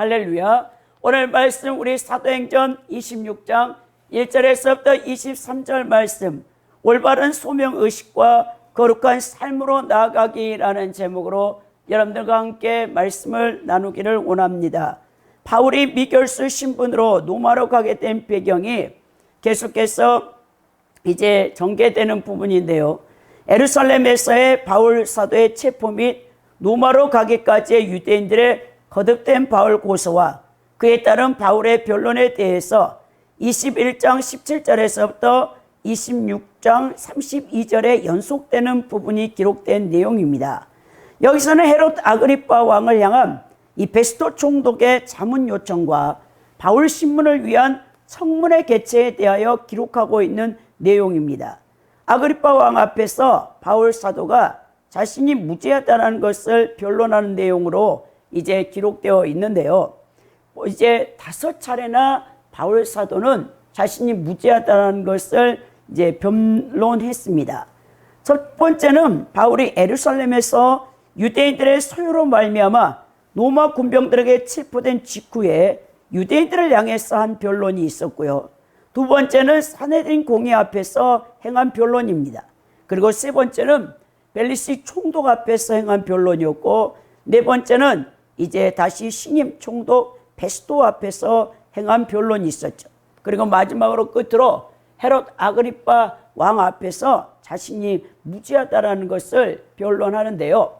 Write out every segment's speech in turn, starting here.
할렐루야. 오늘 말씀 우리 사도행전 26장 1절에서부터 23절 말씀, 올바른 소명의식과 거룩한 삶으로 나아가기라는 제목으로 여러분들과 함께 말씀을 나누기를 원합니다. 바울이 미결수 신분으로 로마로 가게 된 배경이 계속해서 이제 전개되는 부분인데요. 예루살렘에서의 바울 사도의 체포 및 로마로 가기까지의 유대인들의 거듭된 바울 고소와 그에 따른 바울의 변론에 대해서 21장 17절에서부터 26장 32절에 연속되는 부분이 기록된 내용입니다. 여기서는 헤롯 아그리파 왕을 향한 이 베스토 총독의 자문 요청과 바울 신문을 위한 청문회 개최에 대하여 기록하고 있는 내용입니다. 아그리파 왕 앞에서 바울 사도가 자신이 무죄하다는 것을 변론하는 내용으로 이제 기록되어 있는데요. 이제 5차례나 바울 사도는 자신이 무죄하다는 것을 이제 변론했습니다. 첫 번째는 바울이 예루살렘에서 유대인들의 소유로 말미암아 로마 군병들에게 체포된 직후에 유대인들을 향해서 한 변론이 있었고요. 두 번째는 산헤드린 공회 앞에서 행한 변론입니다. 그리고 세 번째는 벨리시 총독 앞에서 행한 변론이었고, 네 번째는 이제 다시 신임 총독 베스토 앞에서 행한 변론이 있었죠. 그리고 마지막으로 끝으로 헤롯 아그리파 왕 앞에서 자신이 무죄하다라는 것을 변론하는데요.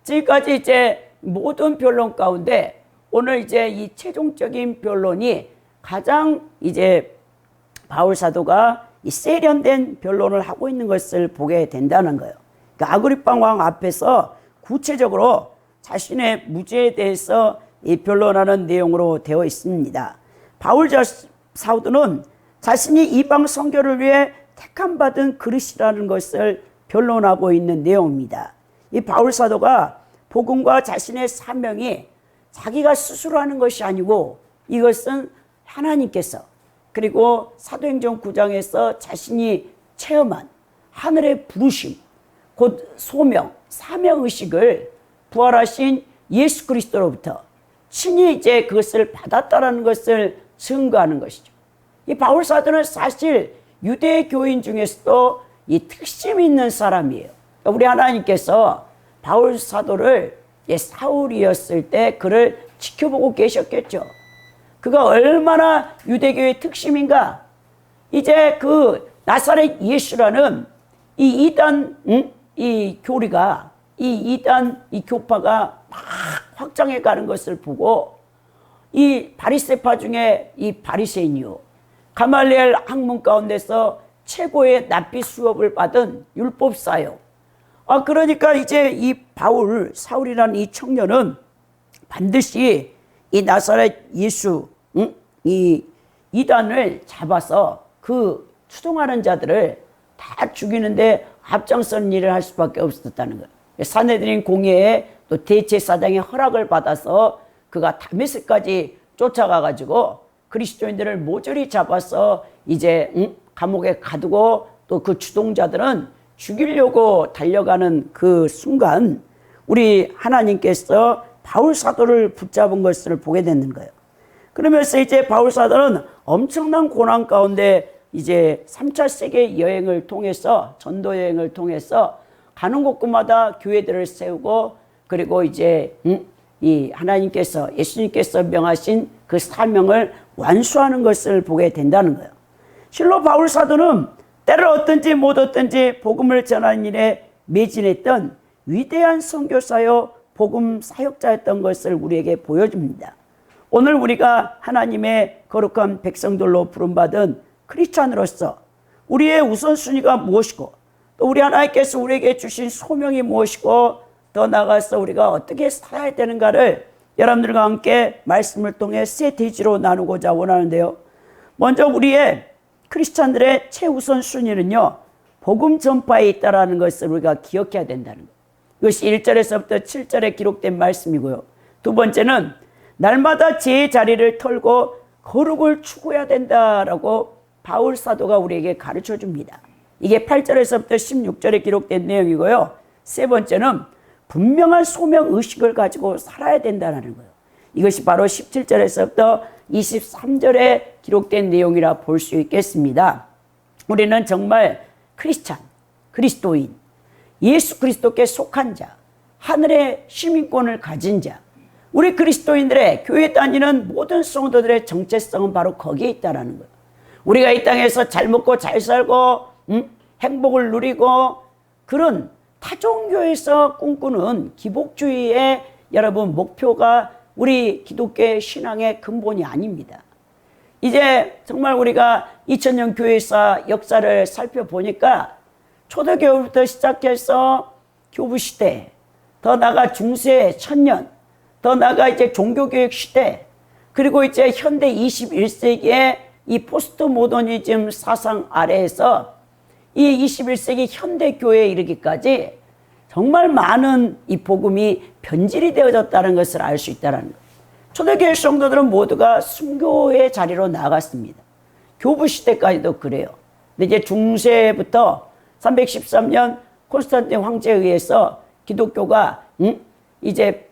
지금까지 이제 모든 변론 가운데 오늘 이제 이 최종적인 변론이 가장 이제 바울 사도가 이 세련된 변론을 하고 있는 것을 보게 된다는 거예요. 그러니까 아그리파 왕 앞에서 구체적으로 자신의 무죄에 대해서 이 변론하는 내용으로 되어 있습니다. 바울 사도는 자신이 이방 선교를 위해 택함 받은 그릇이라는 것을 변론하고 있는 내용입니다. 이 바울 사도가 복음과 자신의 사명이 자기가 스스로 하는 것이 아니고 이것은 하나님께서, 그리고 사도행전 9장에서 자신이 체험한 하늘의 부르심, 곧 소명, 사명의식을 부활하신 예수 그리스도로부터 친히 이제 그것을 받았다라는 것을 증거하는 것이죠. 이 바울 사도는 사실 유대 교인 중에서도 이 특심 있는 사람이에요. 그러니까 우리 하나님께서 바울 사도를 사울이었을 때 그를 지켜보고 계셨겠죠. 그가 얼마나 유대교의 특심인가. 이제 그 나사렛 예수라는 이 이단 이 교리가, 이 이단 이 교파가 막 확장해 가는 것을 보고 이 바리새파 중에 이 바리새인이요, 가말리엘 학문 가운데서 최고의 납비 수업을 받은 율법사요. 그러니까 이제 이 바울 사울이라는 이 청년은 반드시 이 나사렛 예수 이 이단을 잡아서 그 추종하는 자들을 다 죽이는데 앞장서는 일을 할 수밖에 없었다는 거예요. 산헤드린 공회에 또 대제사장의 허락을 받아서 그가 다메섹까지 쫓아가 가지고 그리스도인들을 모조리 잡아서 이제 감옥에 가두고 또 그 주동자들은 죽이려고 달려가는 그 순간 우리 하나님께서 바울 사도를 붙잡은 것을 보게 되는 거예요. 그러면서 이제 바울 사도는 엄청난 고난 가운데 이제 3차 세계 여행을 통해서, 전도 여행을 통해서 가는 곳마다 교회들을 세우고, 그리고 이제 이 하나님께서, 예수님께서 명하신 그 사명을 완수하는 것을 보게 된다는 거예요. 실로 바울 사도는 때를 얻든지 못 얻든지 복음을 전하는 일에 매진했던 위대한 선교사요 복음 사역자였던 것을 우리에게 보여줍니다. 오늘 우리가 하나님의 거룩한 백성들로 부름받은 크리스찬으로서 우리의 우선순위가 무엇이고, 또 우리 하나님께서 우리에게 주신 소명이 무엇이고, 더 나아가서 우리가 어떻게 살아야 되는가를 여러분들과 함께 말씀을 통해 세 대지로 나누고자 원하는데요. 먼저 우리의 크리스찬들의 최우선 순위는요, 복음 전파에 있다라는 것을 우리가 기억해야 된다는 거예요. 이것이 1절에서부터 7절에 기록된 말씀이고요. 두 번째는 날마다 제 자리를 털고 거룩을 추구해야 된다라고 바울 사도가 우리에게 가르쳐 줍니다. 이게 8절에서부터 16절에 기록된 내용이고요. 세 번째는 분명한 소명 의식을 가지고 살아야 된다는 거예요. 이것이 바로 17절에서부터 23절에 기록된 내용이라 볼 수 있겠습니다. 우리는 정말 크리스찬, 그리스도인, 예수 그리스도께 속한 자, 하늘의 시민권을 가진 자, 우리 그리스도인들의 교회 다니는 모든 성도들의 정체성은 바로 거기에 있다는 거예요. 우리가 이 땅에서 잘 먹고 잘 살고 행복을 누리고 그런 타종교에서 꿈꾸는 기복주의의 여러분 목표가 우리 기독교의 신앙의 근본이 아닙니다. 이제 정말 우리가 2000년 교회사 역사를 살펴보니까 초대교회부터 시작해서 교부시대, 더 나아가 중세 천년, 더 나아가 이제 종교교육 시대, 그리고 이제 현대 21세기의 이 포스트 모더니즘 사상 아래에서 이 21세기 현대교회에 이르기까지 정말 많은 이 복음이 변질이 되어졌다는 것을 알 수 있다는 거예요. 초대교회 성도들은 모두가 순교의 자리로 나아갔습니다. 교부시대까지도 그래요. 근데 이제 중세부터 313년 콘스탄틴 황제에 의해서 기독교가 이제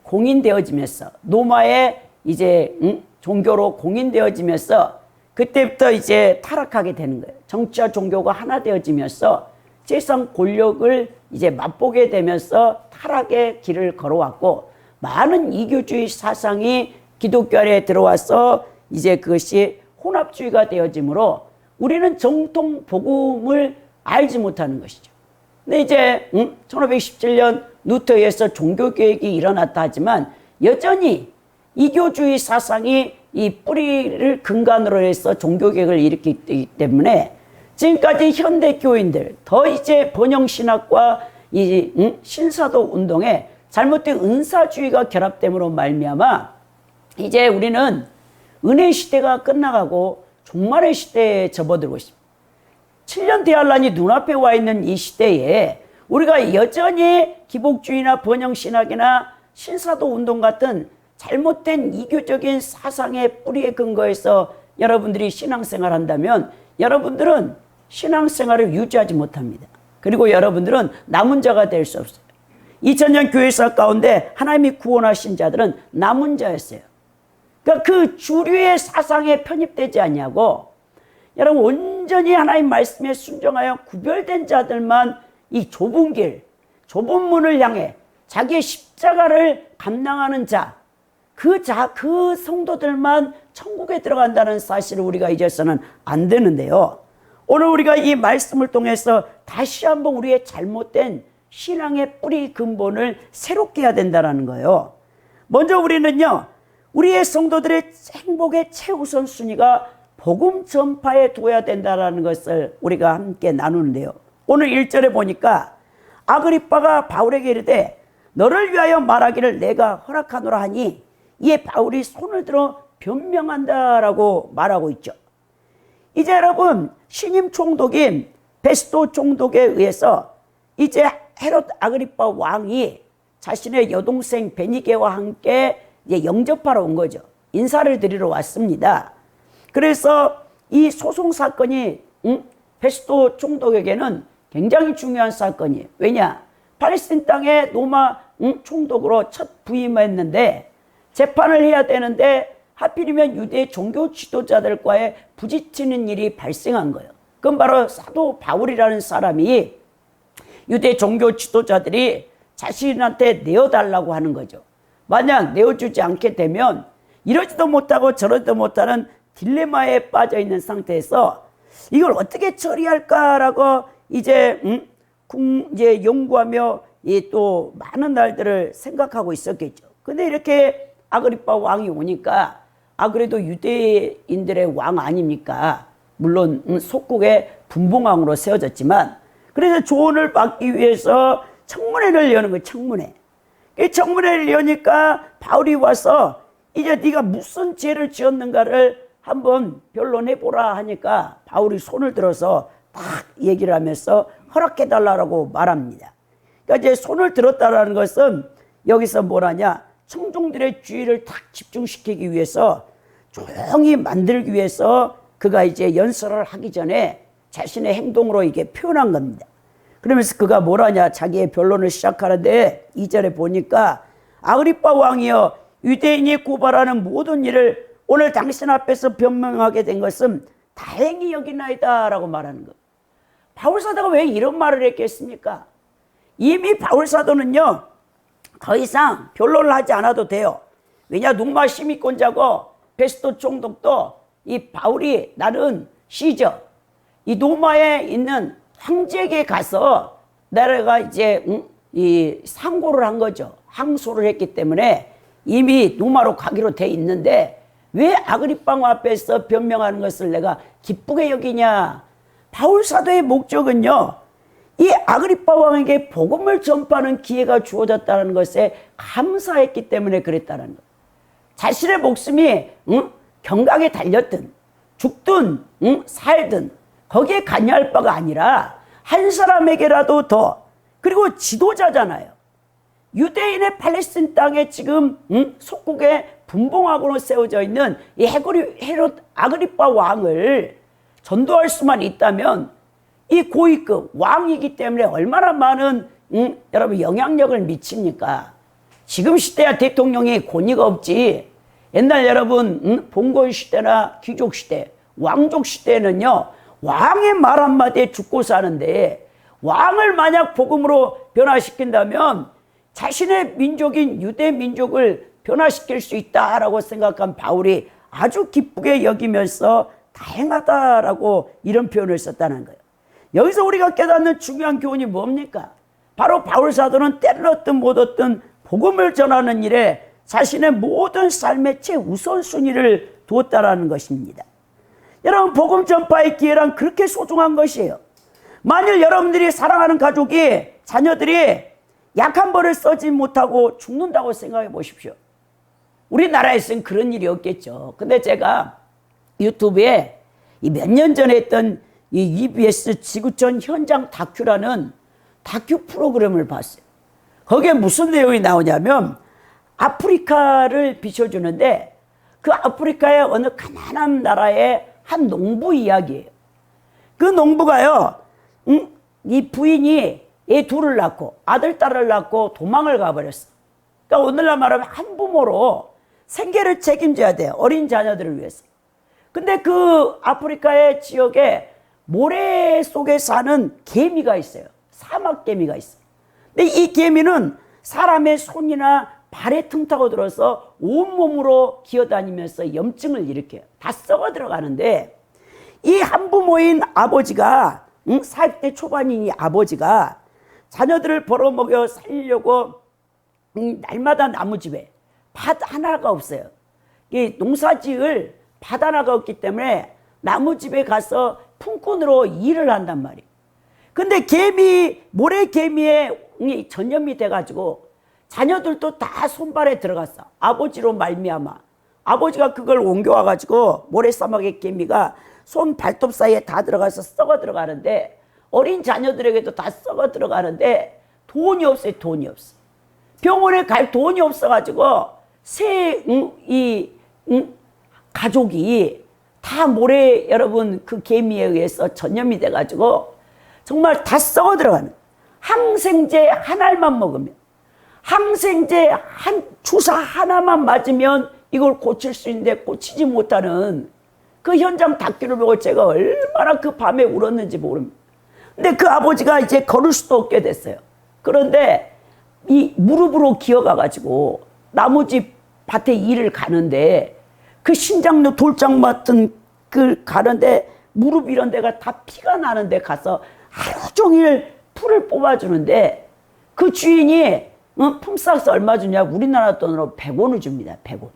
공인되어지면서 로마의 이제 종교로 공인되어지면서 그때부터 이제 타락하게 되는 거예요. 정치와 종교가 하나 되어지면서 세상 권력을 이제 맛보게 되면서 타락의 길을 걸어왔고 많은 이교주의 사상이 기독교 안에 들어와서 이제 그것이 혼합주의가 되어지므로 우리는 정통 복음을 알지 못하는 것이죠. 근데 이제 1517년 루터에 의해서 종교개혁이 일어났다 하지만 여전히 이교주의 사상이 이 뿌리를 근간으로 해서 종교개혁을 일으키기 때문에 지금까지 현대교인들 더 이제 번영신학과 이 신사도 운동에 잘못된 은사주의가 결합됨으로 말미암아 이제 우리는 은혜 시대가 끝나가고 종말의 시대에 접어들고 있습니다. 7년 대환란이 눈앞에 와 있는 이 시대에 우리가 여전히 기복주의나 번영신학이나 신사도 운동 같은 잘못된 이교적인 사상의 뿌리에 근거해서 여러분들이 신앙생활 한다면 여러분들은 신앙생활을 유지하지 못합니다. 그리고 여러분들은 남은 자가 될 수 없어요. 2000년 교회사 가운데 하나님이 구원하신 자들은 남은 자였어요. 그러니까 그 주류의 사상에 편입되지 않냐고 여러분 온전히 하나님 말씀에 순종하여 구별된 자들만 이 좁은 길, 좁은 문을 향해 자기의 십자가를 감당하는 자, 그 성도들만 천국에 들어간다는 사실을 우리가 잊어서는 안 되는데요. 오늘 우리가 이 말씀을 통해서 다시 한번 우리의 잘못된 신앙의 뿌리 근본을 새롭게 해야 된다는 거예요. 먼저 우리는요, 우리의 성도들의 행복의 최우선 순위가 복음 전파에 둬야 된다는 것을 우리가 함께 나누는데요. 오늘 1절에 보니까 아그리빠가 바울에게 이르되 너를 위하여 말하기를 내가 허락하노라 하니 이에 바울이 손을 들어 변명한다라고 말하고 있죠. 이제 여러분 신임 총독인 베스도 총독에 의해서 이제 헤롯 아그리빠 왕이 자신의 여동생 베니게와 함께 이제 영접하러 온 거죠. 인사를 드리러 왔습니다. 그래서 이 소송 사건이 베스도 총독에게는 굉장히 중요한 사건이에요. 왜냐? 팔레스틴 땅에 로마 총독으로 첫 부임했는데 재판을 해야 되는데 하필이면 유대 종교 지도자들과의 부딪히는 일이 발생한 거예요. 그건 바로 사도 바울이라는 사람이 유대 종교 지도자들이 자신한테 내어달라고 하는 거죠. 만약 내어주지 않게 되면 이러지도 못하고 저러지도 못하는 딜레마에 빠져 있는 상태에서 이걸 어떻게 처리할까라고 이제 연구하며 또 많은 날들을 생각하고 있었겠죠. 근데 이렇게 아그리빠 왕이 오니까 그래도 유대인들의 왕 아닙니까? 물론 속국의 분봉왕으로 세워졌지만 그래서 조언을 받기 위해서 청문회를 여는 거예요. 청문회. 청문회를 여니까 바울이 와서 이제 네가 무슨 죄를 지었는가를 한번 변론해보라 하니까 바울이 손을 들어서 딱 얘기를 하면서 허락해달라고 말합니다. 그러니까 이제 손을 들었다라는 것은 여기서 뭐라냐? 청중들의 주의를 딱 집중시키기 위해서 조용히 만들기 위해서 그가 이제 연설을 하기 전에 자신의 행동으로 이게 표현한 겁니다. 그러면서 그가 뭐라냐? 자기의 변론을 시작하는데 2절에 보니까 아그리빠 왕이여 유대인이 고발하는 모든 일을 오늘 당신 앞에서 변명하게 된 것은 다행히 여기나이다 라고 말하는 것. 바울사도가 왜 이런 말을 했겠습니까? 이미 바울사도는요, 더 이상 변론을 하지 않아도 돼요. 왜냐, 로마 시민권자고 베스토 총독도 이 바울이 나는 시저, 이 로마에 있는 황제에게 가서 내가 이제 이 상고를 한 거죠. 항소를 했기 때문에 이미 로마로 가기로 돼 있는데 왜 아그리파 왕 앞에서 변명하는 것을 내가 기쁘게 여기냐? 바울 사도의 목적은요, 이 아그리파 왕에게 복음을 전파하는 기회가 주어졌다는 것에 감사했기 때문에 그랬다는 것. 자신의 목숨이 경각에 달렸든 죽든 살든 거기에 관여할 바가 아니라 한 사람에게라도 더, 그리고 지도자잖아요. 유대인의 팔레스틴 땅에 지금 속국에 분봉하고로 세워져 있는 이 헤롯 아그리파 왕을 전도할 수만 있다면 이 고위급 왕이기 때문에 얼마나 많은 여러분 영향력을 미칩니까? 지금 시대야 대통령이 권위가 없지. 옛날 여러분 봉건 시대나 귀족 시대, 왕족 시대에는요, 왕의 말 한마디에 죽고 사는데 왕을 만약 복음으로 변화시킨다면 자신의 민족인 유대 민족을 변화시킬 수 있다라고 생각한 바울이 아주 기쁘게 여기면서 다행하다라고 이런 표현을 썼다는 거예요. 여기서 우리가 깨닫는 중요한 교훈이 뭡니까? 바로 바울 사도는 때를 얻든 못 얻든 복음을 전하는 일에 자신의 모든 삶의 최우선순위를 두었다라는 것입니다. 여러분, 복음 전파의 기회란 그렇게 소중한 것이에요. 만일 여러분들이 사랑하는 가족이, 자녀들이 약한 벌을 써지 못하고 죽는다고 생각해 보십시오. 우리나라에서는 그런 일이 없겠죠. 근데 제가 유튜브에 몇 년 전에 했던 이 EBS 지구촌 현장 다큐라는 다큐 프로그램을 봤어요. 거기에 무슨 내용이 나오냐면 아프리카를 비춰주는데 그 아프리카의 어느 가난한 나라의 한 농부 이야기예요. 그 농부가요, 이 부인이 애 둘을 낳고 아들, 딸을 낳고 도망을 가버렸어. 그러니까 오늘날 말하면 한부모로 생계를 책임져야 돼요. 어린 자녀들을 위해서. 근데 그 아프리카의 지역에 모래 속에 사는 개미가 있어요. 사막 개미가 있어요. 근데 이 개미는 사람의 손이나 발에 틈타고 들어서 온몸으로 기어다니면서 염증을 일으켜요. 다 썩어 들어가는데 이 한부모인 아버지가 40대 초반인 이 아버지가 자녀들을 벌어먹여 살려고 날마다 나무집에 밭 하나가 없어요. 이 농사지을 밭 하나가 없기 때문에 나무집에 가서 품꾼으로 일을 한단 말이에요. 근데 모래 개미에 전염이 돼가지고 자녀들도 다 손발에 들어갔어. 아버지로 말미암아. 아버지가 그걸 옮겨와가지고 모래사막의 개미가 손 발톱 사이에 다 들어가서 썩어 들어가는데 어린 자녀들에게도 다 썩어 들어가는데 돈이 없어요. 돈이 없어. 병원에 갈 돈이 없어가지고 가족이 다 모래 여러분 그 개미에 의해서 전염이 돼가지고 정말 다 썩어 들어가는 항생제 한 알만 먹으면 항생제 주사 하나만 맞으면 이걸 고칠 수 있는데 고치지 못하는 그 현장 다큐를 보고 제가 얼마나 그 밤에 울었는지 모릅니다. 근데 그 아버지가 이제 걸을 수도 없게 됐어요. 그런데 이 무릎으로 기어가가지고 나무집 밭에 일을 가는데 그 신장로 돌장 같은 그 가는데 무릎 이런 데가 다 피가 나는데 가서 하루 종일 풀을 뽑아주는데 그 주인이 품삯 얼마 주냐? 우리나라 돈으로 100원을 줍니다. 100원.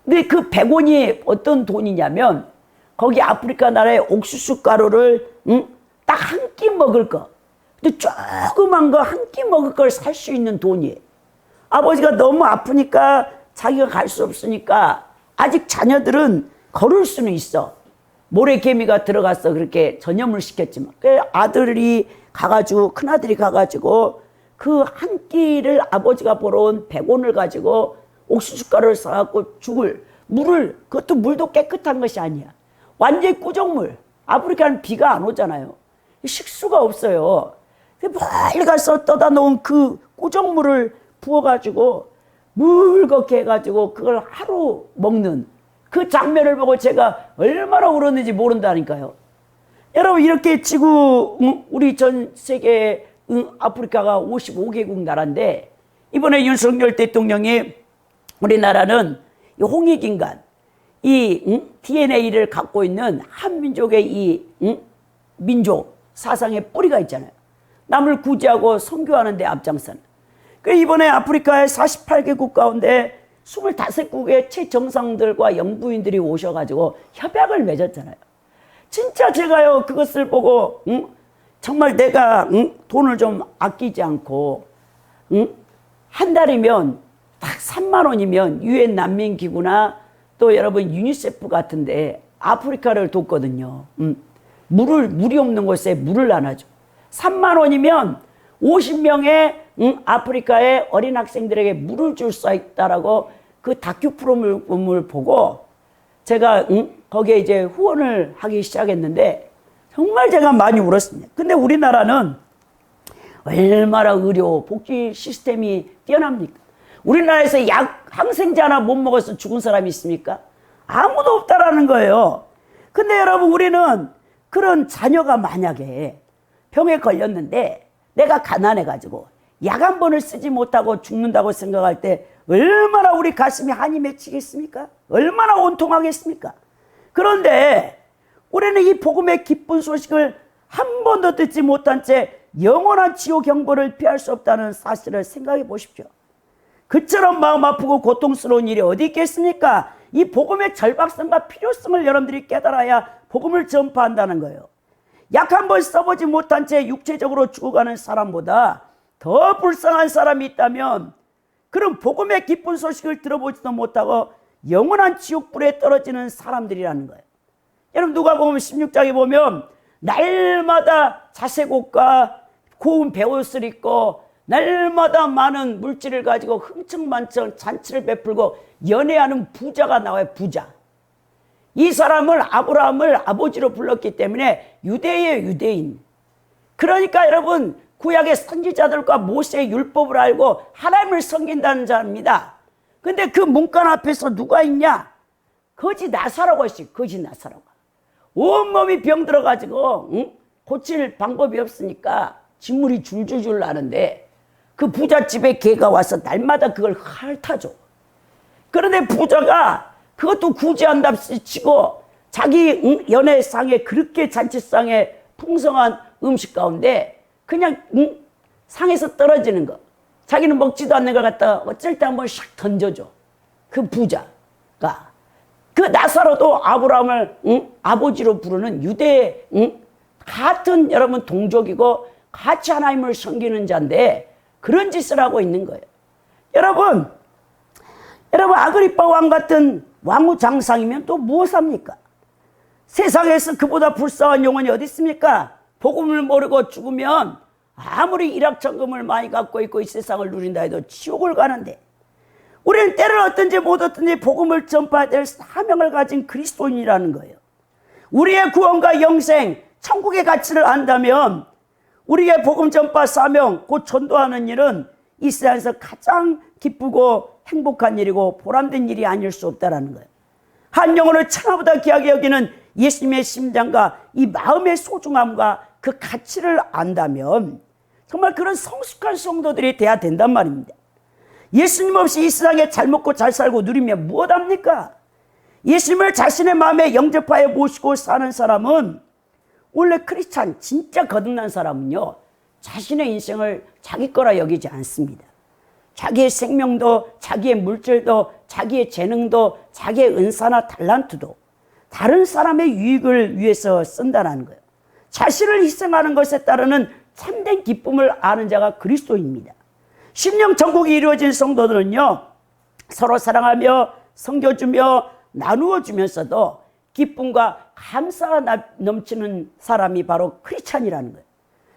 근데 그 100원이 어떤 돈이냐면 거기 아프리카 나라의 옥수수 가루를 딱 한 끼 먹을 거. 근데 조그만 거 한 끼 먹을 걸 살 수 있는 돈이에요. 아버지가 너무 아프니까 자기가 갈 수 없으니까 아직 자녀들은 걸을 수는 있어. 모래개미가 들어가서 그렇게 전염을 시켰지만 그 아들이 가가지고 큰아들이 가가지고 그 한 끼를 아버지가 벌어온 100원을 가지고 옥수수가루를 사갖고 물을 그것도 물도 깨끗한 것이 아니야. 완전히 꾸정물. 아프리카는 비가 안 오잖아요. 식수가 없어요. 멀리 가서 떠다 놓은 그 꾸정물을 부어가지고 물겋게 해가지고 그걸 하루 먹는 그 장면을 보고 제가 얼마나 울었는지 모른다니까요. 여러분, 이렇게 우리 전 세계 아프리카가 55개국 나라인데, 이번에 윤석열 대통령이 우리나라는 이 홍익인간, 이 DNA를 갖고 있는 한민족의 이 민족 사상의 뿌리가 있잖아요. 남을 구제하고 선교하는 데 앞장서는. 그 이번에 아프리카의 48개국 가운데 25국의 최정상들과 영부인들이 오셔가지고 협약을 맺었잖아요. 진짜 제가요, 그것을 보고 정말 내가 돈을 좀 아끼지 않고 한 달이면 딱 3만 원이면 유엔 난민기구나 또 여러분 유니세프 같은데 아프리카를 돕거든요. 물이 없는 곳에 물을 나눠줘. 3만 원이면 50명의 아프리카의 어린 학생들에게 물을 줄 수 있다라고 그 다큐 프로그램을 보고 제가 거기에 이제 후원을 하기 시작했는데 정말 제가 많이 울었습니다. 근데 우리나라는 얼마나 의료 복지 시스템이 뛰어납니까? 우리나라에서 항생제 하나 못 먹어서 죽은 사람이 있습니까? 아무도 없다라는 거예요. 근데 여러분, 우리는 그런 자녀가 만약에 병에 걸렸는데 내가 가난해가지고 약 한 번을 쓰지 못하고 죽는다고 생각할 때 얼마나 우리 가슴이 한이 맺히겠습니까? 얼마나 온통하겠습니까? 그런데 우리는 이 복음의 기쁜 소식을 한 번도 듣지 못한 채 영원한 지옥 형벌을 피할 수 없다는 사실을 생각해 보십시오. 그처럼 마음 아프고 고통스러운 일이 어디 있겠습니까? 이 복음의 절박성과 필요성을 여러분들이 깨달아야 복음을 전파한다는 거예요. 약 한 번 써보지 못한 채 육체적으로 죽어가는 사람보다 더 불쌍한 사람이 있다면 그런 복음의 기쁜 소식을 들어보지도 못하고 영원한 지옥불에 떨어지는 사람들이라는 거예요. 여러분, 누가복음 16장에 보면 날마다 자색옷과 고운 베옷을 입고 날마다 많은 물질을 가지고 흥청만청 잔치를 베풀고 연애하는 부자가 나와요. 부자. 이 사람을 아브라함을 아버지로 불렀기 때문에 유대의 유대인. 그러니까 여러분, 구약의 선지자들과 모세의 율법을 알고 하나님을 섬긴다는 자입니다. 근데 그 문간 앞에서 누가 있냐? 거지 나사로가 있어요. 거지 나사로가. 온몸이 병들어가지고 고칠 방법이 없으니까 진물이 줄줄줄 나는데 그 부잣집에 개가 와서 날마다 그걸 핥아줘. 그런데 부자가 그것도 구제한답시 치고 자기 연회상에 그렇게 잔치상에 풍성한 음식 가운데 그냥 상에서 떨어지는 거, 자기는 먹지도 않는 걸 갖다가 어쩔 때 한번 샥 던져줘. 그 부자가. 그 나사로도 아브라함을 아버지로 부르는 유대 같은 여러분 동족이고 같이 하나님을 섬기는 자인데 그런 짓을 하고 있는 거예요. 여러분 아그리빠 왕 같은 왕후 장상이면 또 무엇합니까? 세상에서 그보다 불쌍한 영혼이 어디 있습니까? 복음을 모르고 죽으면 아무리 일확천금을 많이 갖고 있고 이 세상을 누린다 해도 지옥을 가는데, 우리는 때를 어떤지 못 어떤지 복음을 전파해야 될 사명을 가진 그리스도인이라는 거예요. 우리의 구원과 영생, 천국의 가치를 안다면 우리의 복음 전파 사명, 곧 전도하는 일은 이 세상에서 가장 기쁘고 행복한 일이고 보람된 일이 아닐 수 없다는 거예요. 한 영혼을 천하보다 귀하게 여기는 예수님의 심장과 이 마음의 소중함과 그 가치를 안다면 정말 그런 성숙한 성도들이 돼야 된단 말입니다. 예수님 없이 이 세상에 잘 먹고 잘 살고 누리면 무엇합니까? 예수님을 자신의 마음에 영접하여 모시고 사는 사람은, 원래 크리스찬 진짜 거듭난 사람은요, 자신의 인생을 자기 거라 여기지 않습니다. 자기의 생명도, 자기의 물질도, 자기의 재능도, 자기의 은사나 달란트도 다른 사람의 유익을 위해서 쓴다는 거예요. 자신을 희생하는 것에 따르는 참된 기쁨을 아는 자가 그리스도입니다. 심령 천국이 이루어진 성도들은요, 서로 사랑하며 섬겨주며 나누어 주면서도 기쁨과 감사가 넘치는 사람이 바로 크리스찬이라는 거예요.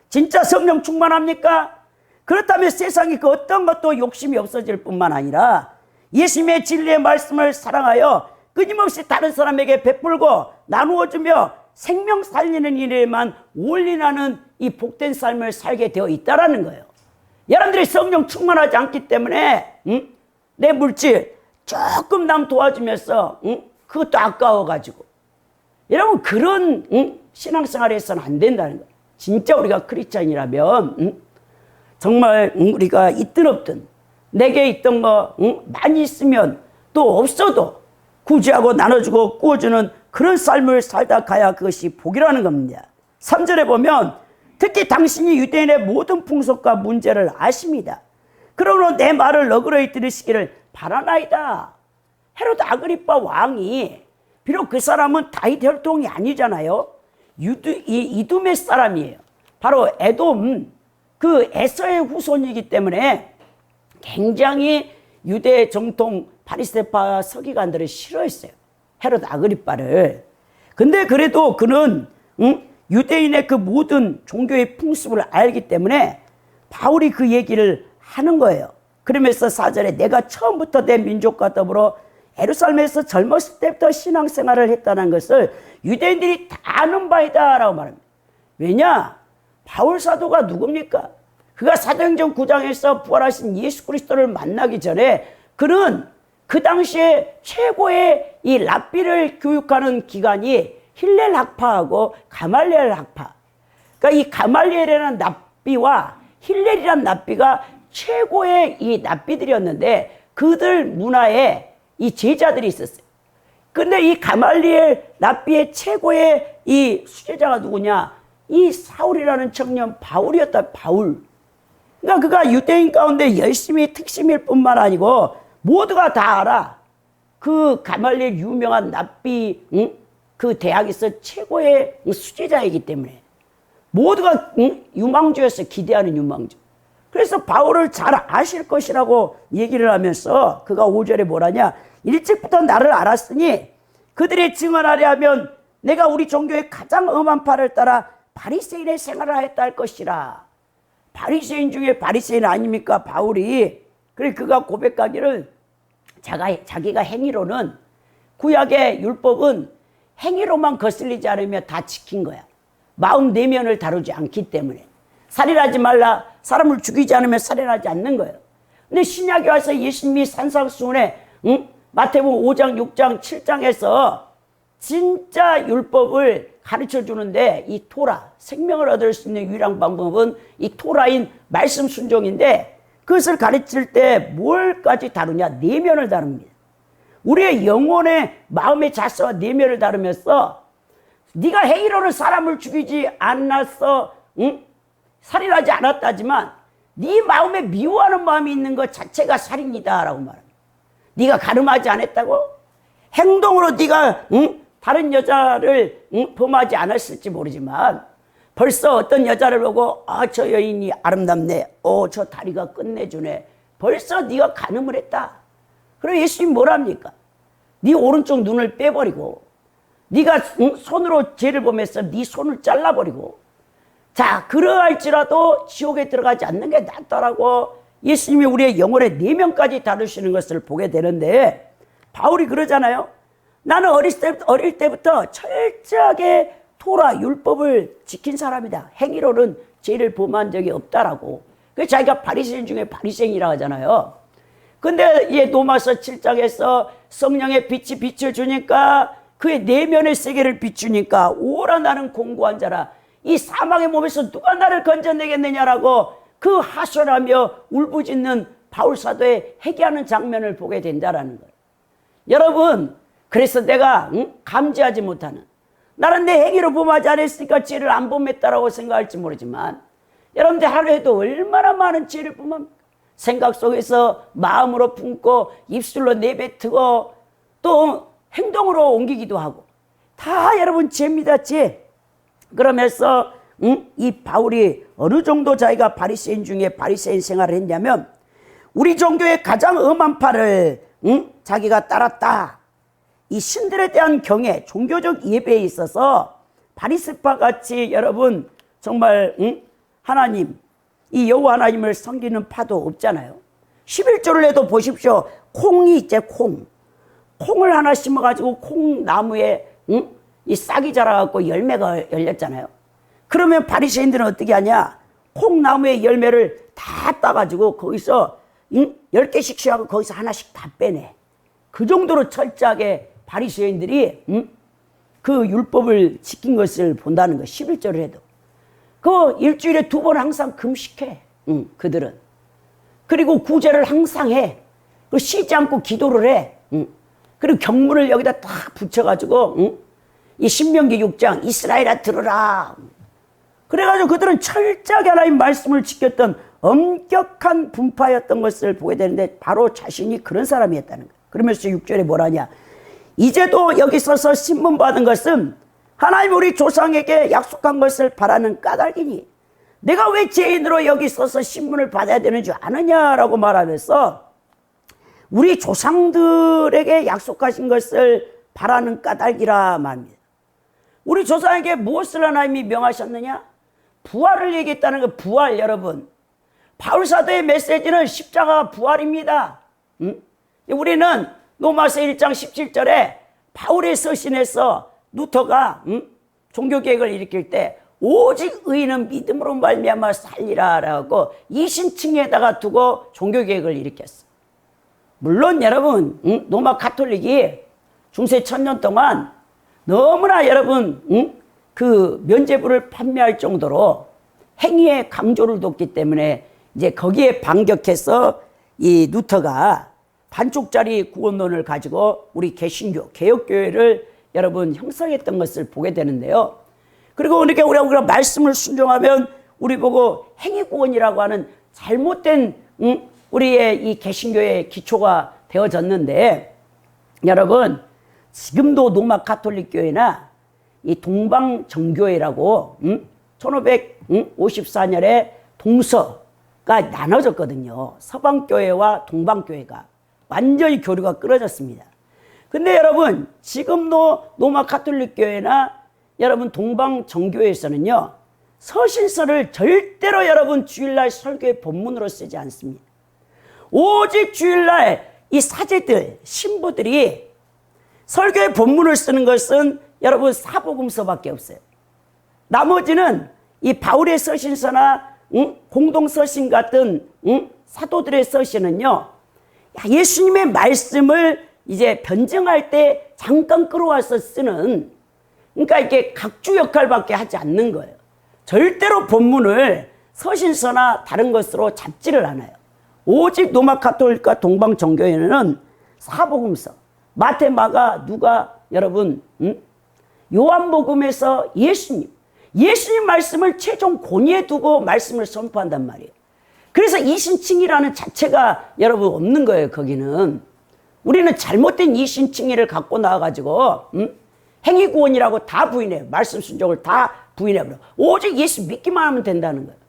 진짜 성령 충만합니까? 그렇다면 세상에 그 어떤 것도 욕심이 없어질 뿐만 아니라 예수님의 진리의 말씀을 사랑하여 끊임없이 다른 사람에게 베풀고 나누어 주며 생명 살리는 일에만 올인하는 이 복된 삶을 살게 되어 있다라는 거예요. 여러분들이 성령 충만하지 않기 때문에 내 물질 조금 남 도와주면서 그것도 아까워가지고. 여러분 그런 신앙생활을 해서는 안 된다는 거예요. 진짜 우리가 크리스찬이라면 정말 우리가 있든 없든 내게 있던 거 많이 있으면 또 없어도 구제하고 나눠주고 구워주는 그런 삶을 살다 가야 그것이 복이라는 겁니다. 3절에 보면 특히 당신이 유대인의 모든 풍속과 문제를 아십니다. 그러므로 내 말을 너그러이 들으시기를 바라나이다. 헤롯 아그리파 왕이 비록 그 사람은 다윗 혈통이 아니잖아요. 이두메 사람이에요. 바로 에돔 그 에서의 후손이기 때문에 굉장히 유대 정통 바리새파 서기관들을 싫어했어요. 헤롯 아그리파를. 근데 그래도 그는 유대인의 그 모든 종교의 풍습을 알기 때문에 바울이 그 얘기를 하는 거예요. 그러면서 4절에 내가 처음부터 내 민족과 더불어 예루살렘에서 젊었을 때부터 신앙생활을 했다는 것을 유대인들이 다 아는 바이다 라고 말합니다. 왜냐? 바울 사도가 누굽니까? 그가 사도행전 9장에서 부활하신 예수 그리스도를 만나기 전에 그는 그 당시에 최고의 이 랍비를 교육하는 기관이 힐렐 학파하고 가말리엘 학파. 그러니까 이 가말리엘이라는 랍비와 힐렐이라는 랍비가 최고의 이 랍비들이었는데 그들 문화에 이 제자들이 있었어요. 근데 이 가말리엘 랍비의 최고의 이 수제자가 누구냐? 이 사울이라는 청년 바울이었다. 바울. 그러니까 그가 유대인 가운데 열심히 특심일 뿐만 아니고 모두가 다 알아. 그 가말리엘 유명한 랍비 그 대학에서 최고의 수제자이기 때문에 모두가 유망주에서 기대하는 유망주. 그래서 바울을 잘 아실 것이라고 얘기를 하면서 그가 5절에 뭐라냐? 일찍부터 나를 알았으니 그들이 증언하려 하면 내가 우리 종교의 가장 엄한 파를 따라 바리새인의 생활을 했다 할 것이라. 바리새인 중에 바리새인 아닙니까? 바울이. 그래 그가 고백하기를 자기가 행위로는 구약의 율법은 행위로만 거슬리지 않으면 다 지킨 거야. 마음 내면을 다루지 않기 때문에. 살인하지 말라. 사람을 죽이지 않으면 살인하지 않는 거예요. 근데 신약에 와서 예수님이 산상수훈에 마태복음 5장, 6장, 7장에서 진짜 율법을 가르쳐 주는데 이 토라, 생명을 얻을 수 있는 유일한 방법은 이 토라인 말씀 순종인데 그것을 가르칠 때 뭘까지 다루냐? 내면을 다룹니다. 우리의 영혼의 마음의 자세와 내면을 다루면서 네가 행위로는 사람을 죽이지 않았어, 살인하지 않았다지만 네 마음에 미워하는 마음이 있는 것 자체가 살인이다 라고 말합니다. 네가 가늠하지 않았다고? 행동으로 네가 다른 여자를 범하지 않았을지 모르지만 벌써 어떤 여자를 보고 아, 저 여인이 아름답네. 저 다리가 끝내주네. 벌써 네가 간음을 했다. 그럼 예수님 뭐랍니까? 네 오른쪽 눈을 빼버리고 네가 손으로 죄를 범해서 네 손을 잘라버리고 자 그러할지라도 지옥에 들어가지 않는 게 낫다라고 예수님이 우리의 영혼의 내면까지 다루시는 것을 보게 되는데 바울이 그러잖아요. 나는 어릴 때부터 철저하게 토라 율법을 지킨 사람이다. 행위로는 죄를 범한 적이 없다라고. 그래서 자기가 바리새인 중에 바리새인이라고 하잖아요. 근데 이 로마서 7장에서 성령의 빛이 빛을 주니까 그의 내면의 세계를 비추니까 오라 나는 공고한 자라. 이 사망의 몸에서 누가 나를 건져내겠느냐라고 그 하소연하며 울부짖는 바울 사도의 회개하는 장면을 보게 된다라는 거예요. 여러분, 그래서 내가 감지하지 못하는 나는 내 행위로 범하지 않았으니까 죄를 안 범했다라고 생각할지 모르지만 여러분들 하루에도 얼마나 많은 죄를 범합니까? 생각 속에서 마음으로 품고 입술로 내뱉고 또 행동으로 옮기기도 하고 다 여러분 죄입니다. 죄. 그러면서 이 바울이 어느 정도 자기가 바리새인 중에 바리새인 생활을 했냐면 우리 종교의 가장 엄한 파를 자기가 따랐다. 이 신들에 대한 경외, 종교적 예배에 있어서 바리새파 같이 여러분 정말 하나님, 이 여호와 하나님을 섬기는 파도 없잖아요. 11조를 해도 보십시오. 콩이 있죠, 콩. 콩을 하나 심어가지고 콩나무에 이 싹이 자라갖고 열매가 열렸잖아요. 그러면 바리새인들은 어떻게 하냐? 콩나무의 열매를 다 따가지고 거기서 10개씩 취하고 거기서 하나씩 다 빼내. 그 정도로 철저하게 바리새인들이 그 율법을 지킨 것을 본다는 거. 11절을 해도. 그 일주일에 2번 항상 금식해. 그들은. 그리고 구제를 항상 해. 그 쉬지 않고 기도를 해. 그리고 경문을 여기다 딱 붙여가지고 이 신명기 6장 이스라엘아 들으라. 그래가지고 그들은 철저하게 하나님 말씀을 지켰던 엄격한 분파였던 것을 보게 되는데 바로 자신이 그런 사람이었다는 거예요. 그러면서 6절에 뭐라냐. 이제도 여기 서서 신문 받은 것은 하나님 우리 조상에게 약속한 것을 바라는 까닭이니 내가 왜 죄인으로 여기 서서 신문을 받아야 되는 줄 아느냐라고 말하면서 우리 조상들에게 약속하신 것을 바라는 까닭이라 말합니다. 우리 조상에게 무엇을 하나님이 명하셨느냐? 부활을 얘기했다는 거. 부활. 여러분, 바울사도의 메시지는 십자가 부활입니다. 우리는 로마서 1장 17절에 바울의 서신에서 루터가 종교개혁을 일으킬 때 오직 의인은 믿음으로 말미암아 살리라 라고 이신층에다가 두고 종교개혁을 일으켰어. 물론 여러분 로마 가톨릭이 중세 1000년 동안 너무나 여러분 그 면죄부를 판매할 정도로 행위의 강조를 뒀기 때문에 이제 거기에 반격해서 이 루터가 반쪽짜리 구원론을 가지고 우리 개신교, 개혁교회를 여러분 형성했던 것을 보게 되는데요. 그리고 이렇게 우리가 말씀을 순종하면 우리 보고 행위구원이라고 하는 잘못된 우리의 이 개신교의 기초가 되어졌는데 여러분 지금도 로마 가톨릭 교회나 이 동방정교회라고 1554년에 동서가 나눠졌거든요. 서방교회와 동방교회가 완전히 교류가 끊어졌습니다. 근데 여러분 지금도 로마 가톨릭 교회나 여러분 동방정교회에서는요 서신서를 절대로 여러분 주일날 설교의 본문으로 쓰지 않습니다. 오직 주일날 이 사제들 신부들이 설교의 본문을 쓰는 것은 여러분 사복음서밖에 없어요. 나머지는 이 바울의 서신서나 공동서신 같은 사도들의 서신은요 예수님의 말씀을 이제 변증할 때 잠깐 끌어와서 쓰는, 그러니까 이게 각주 역할밖에 하지 않는 거예요. 절대로 본문을 서신서나 다른 것으로 잡지를 않아요. 오직 로마 가톨릭과 동방 정교회는 사복음서, 마태, 마가, 누가, 여러분 요한복음에서 예수님 말씀을 최종 권위에 두고 말씀을 선포한단 말이에요. 그래서 이신칭의라는 자체가 여러분 없는 거예요. 거기는 우리는 잘못된 이신칭의를 갖고 나와가지고 행위구원이라고 다 부인해요. 말씀 순종을 다 부인해버려. 오직 예수 믿기만 하면 된다는 거예요.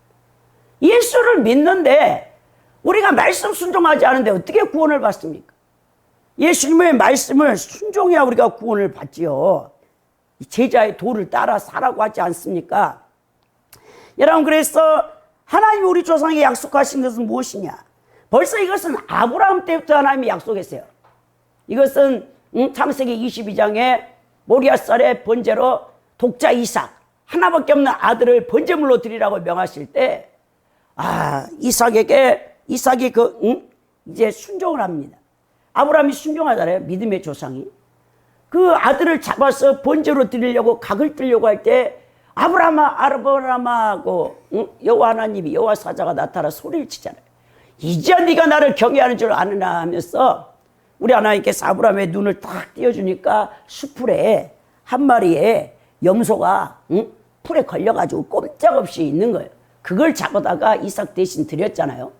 예수를 믿는데 우리가 말씀 순종하지 않은데 어떻게 구원을 받습니까? 예수님의 말씀을 순종해야 우리가 구원을 받지요. 제자의 도를 따라 살라고 하지 않습니까? 여러분, 그래서 하나님이 우리 조상에게 약속하신 것은 무엇이냐? 벌써 이것은 아브라함 때부터 하나님이 약속했어요. 이것은 창세기 22장에 모리아쌀의 번제로 독자 이삭, 하나밖에 없는 아들을 번제물로 드리라고 명하실 때 이삭이 이제 순종을 합니다. 아브라함이 순종하잖아요. 믿음의 조상이. 그 아들을 잡아서 번제로 드리려고 각을 뜨려고 할 때 아브라함아 하고 여호와 하나님이, 여호와 사자가 나타나 소리를 치잖아요. 이제 네가 나를 경외하는 줄 아느냐 하면서 우리 하나님께서 아브라함의 눈을 딱 띄워주니까 수풀에 한 마리의 염소가 풀에 걸려가지고 꼼짝없이 있는 거예요. 그걸 잡아다가 이삭 대신 드렸잖아요.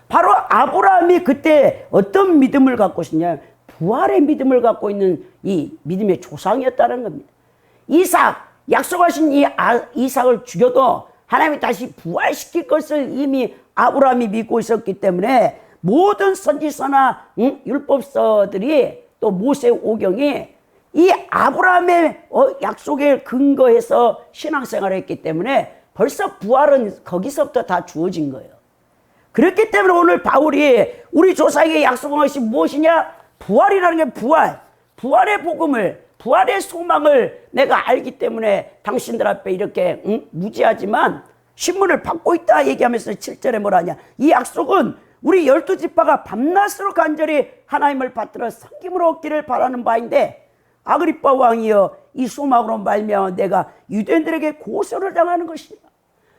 바로 아브라함이 그때 어떤 믿음을 갖고 있었냐? 부활의 믿음을 갖고 있는 이 믿음의 조상이었다는 겁니다. 이삭, 약속하신 이삭을 죽여도 하나님이 다시 부활시킬 것을 이미 아브라함이 믿고 있었기 때문에 모든 선지서나 율법서들이 또 모세 오경이 이 아브라함의 약속에 근거해서 신앙생활을 했기 때문에 벌써 부활은 거기서부터 다 주어진 거예요. 그렇기 때문에 오늘 바울이 우리 조상에게 약속한 것이 무엇이냐? 부활이라는 게 부활의 복음을, 부활의 소망을 내가 알기 때문에 당신들 앞에 이렇게 무지하지만 신문을 받고 있다 얘기하면서 7절에 뭐라냐? 이 약속은 우리 12지파가 밤낮으로 간절히 하나님을 받들어 섬김을 얻기를 바라는 바인데, 아그리빠 왕이여, 이 소망으로 말미암아 내가 유대인들에게 고소를 당하는 것이다.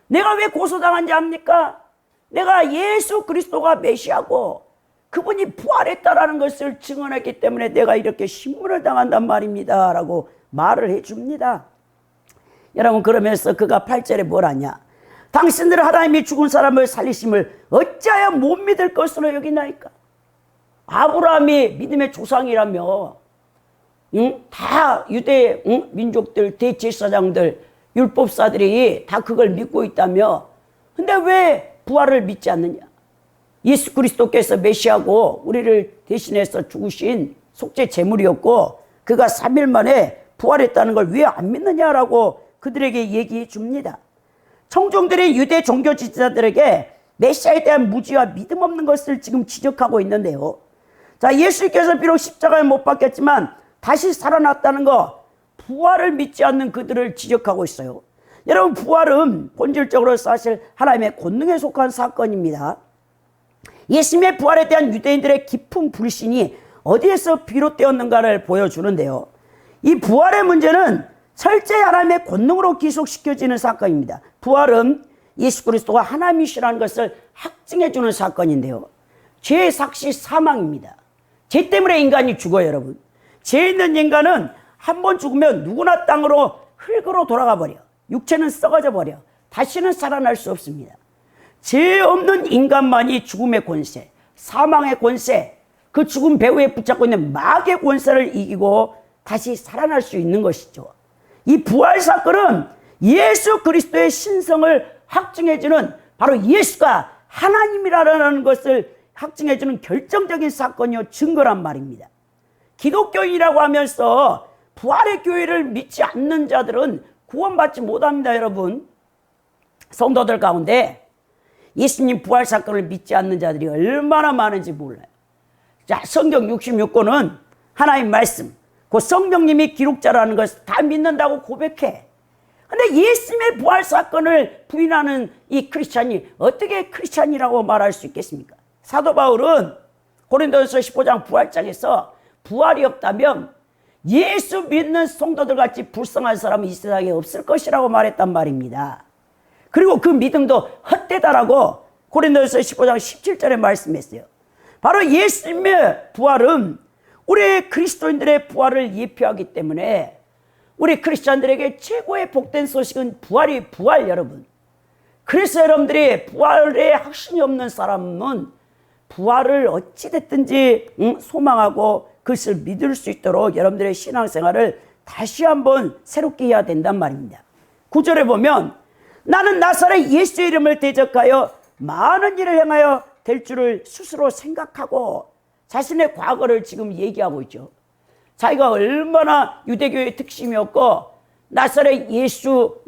내가 왜 고소당한지 압니까? 내가 예수 그리스도가 메시아고 그분이 부활했다라는 것을 증언했기 때문에 내가 이렇게 신문을 당한단 말입니다 라고 말을 해줍니다. 여러분, 그러면서 그가 8절에 뭘 하냐? 당신들은 하나님이 죽은 사람을 살리심을 어찌하여 못 믿을 것으로 여기나이까? 아브라함이 믿음의 조상이라며, 다 유대 민족들, 대제사장들, 율법사들이 다 그걸 믿고 있다며, 근데 왜 부활을 믿지 않느냐? 예수 그리스도께서 메시아고 우리를 대신해서 죽으신 속죄 제물이었고 그가 3일 만에 부활했다는 걸 왜 안 믿느냐라고 그들에게 얘기해 줍니다. 청중들이 유대 종교 지도자들에게 메시아에 대한 무지와 믿음 없는 것을 지금 지적하고 있는데요. 자, 예수께서 비록 십자가에 못 박혔지만 다시 살아났다는 거, 부활을 믿지 않는 그들을 지적하고 있어요. 여러분, 부활은 본질적으로 사실 하나님의 권능에 속한 사건입니다. 예수님의 부활에 대한 유대인들의 깊은 불신이 어디에서 비롯되었는가를 보여주는데요. 이 부활의 문제는 철저히 하나님의 권능으로 기속시켜지는 사건입니다. 부활은 예수 그리스도가 하나님이시라는 것을 확증해주는 사건인데요. 죄의 삭시 사망입니다. 죄 때문에 인간이 죽어요, 여러분. 죄 있는 인간은 한 번 죽으면 누구나 땅으로, 흙으로 돌아가 버려. 육체는 썩어져 버려. 다시는 살아날 수 없습니다. 죄 없는 인간만이 죽음의 권세, 사망의 권세, 그 죽음 배후에 붙잡고 있는 마귀의 권세를 이기고 다시 살아날 수 있는 것이죠. 이 부활 사건은 예수 그리스도의 신성을 확증해주는, 바로 예수가 하나님이라는 것을 확증해주는 결정적인 사건이요, 증거란 말입니다. 기독교인이라고 하면서 부활의 교회를 믿지 않는 자들은 구원받지 못합니다, 여러분. 성도들 가운데 예수님 부활 사건을 믿지 않는 자들이 얼마나 많은지 몰라요. 자, 성경 66권은 하나님 말씀, 그 성령님이 기록자라는 것을 다 믿는다고 고백해. 근데 예수님의 부활 사건을 부인하는 이 크리스찬이 어떻게 크리스찬이라고 말할 수 있겠습니까? 사도 바울은 고린도전서 15장 부활장에서 부활이 없다면 예수 믿는 성도들 같이 불쌍한 사람은 이 세상에 없을 것이라고 말했단 말입니다. 그리고 그 믿음도 헛되다라고 고린도전서 15장 17절에 말씀했어요. 바로 예수님의 부활은 우리 그리스도인들의 부활을 예표하기 때문에 우리 크리스찬들에게 최고의 복된 소식은 부활, 여러분. 그래서 여러분들이 부활에 확신이 없는 사람은 부활을 어찌됐든지 소망하고 그것을 믿을 수 있도록 여러분들의 신앙생활을 다시 한번 새롭게 해야 된단 말입니다. 9절에 보면 나는 나사렛 예수의 이름을 대적하여 많은 일을 행하여 될 줄을 스스로 생각하고 자신의 과거를 지금 얘기하고 있죠. 자기가 얼마나 유대교의 특심이었고 나사렛 예수,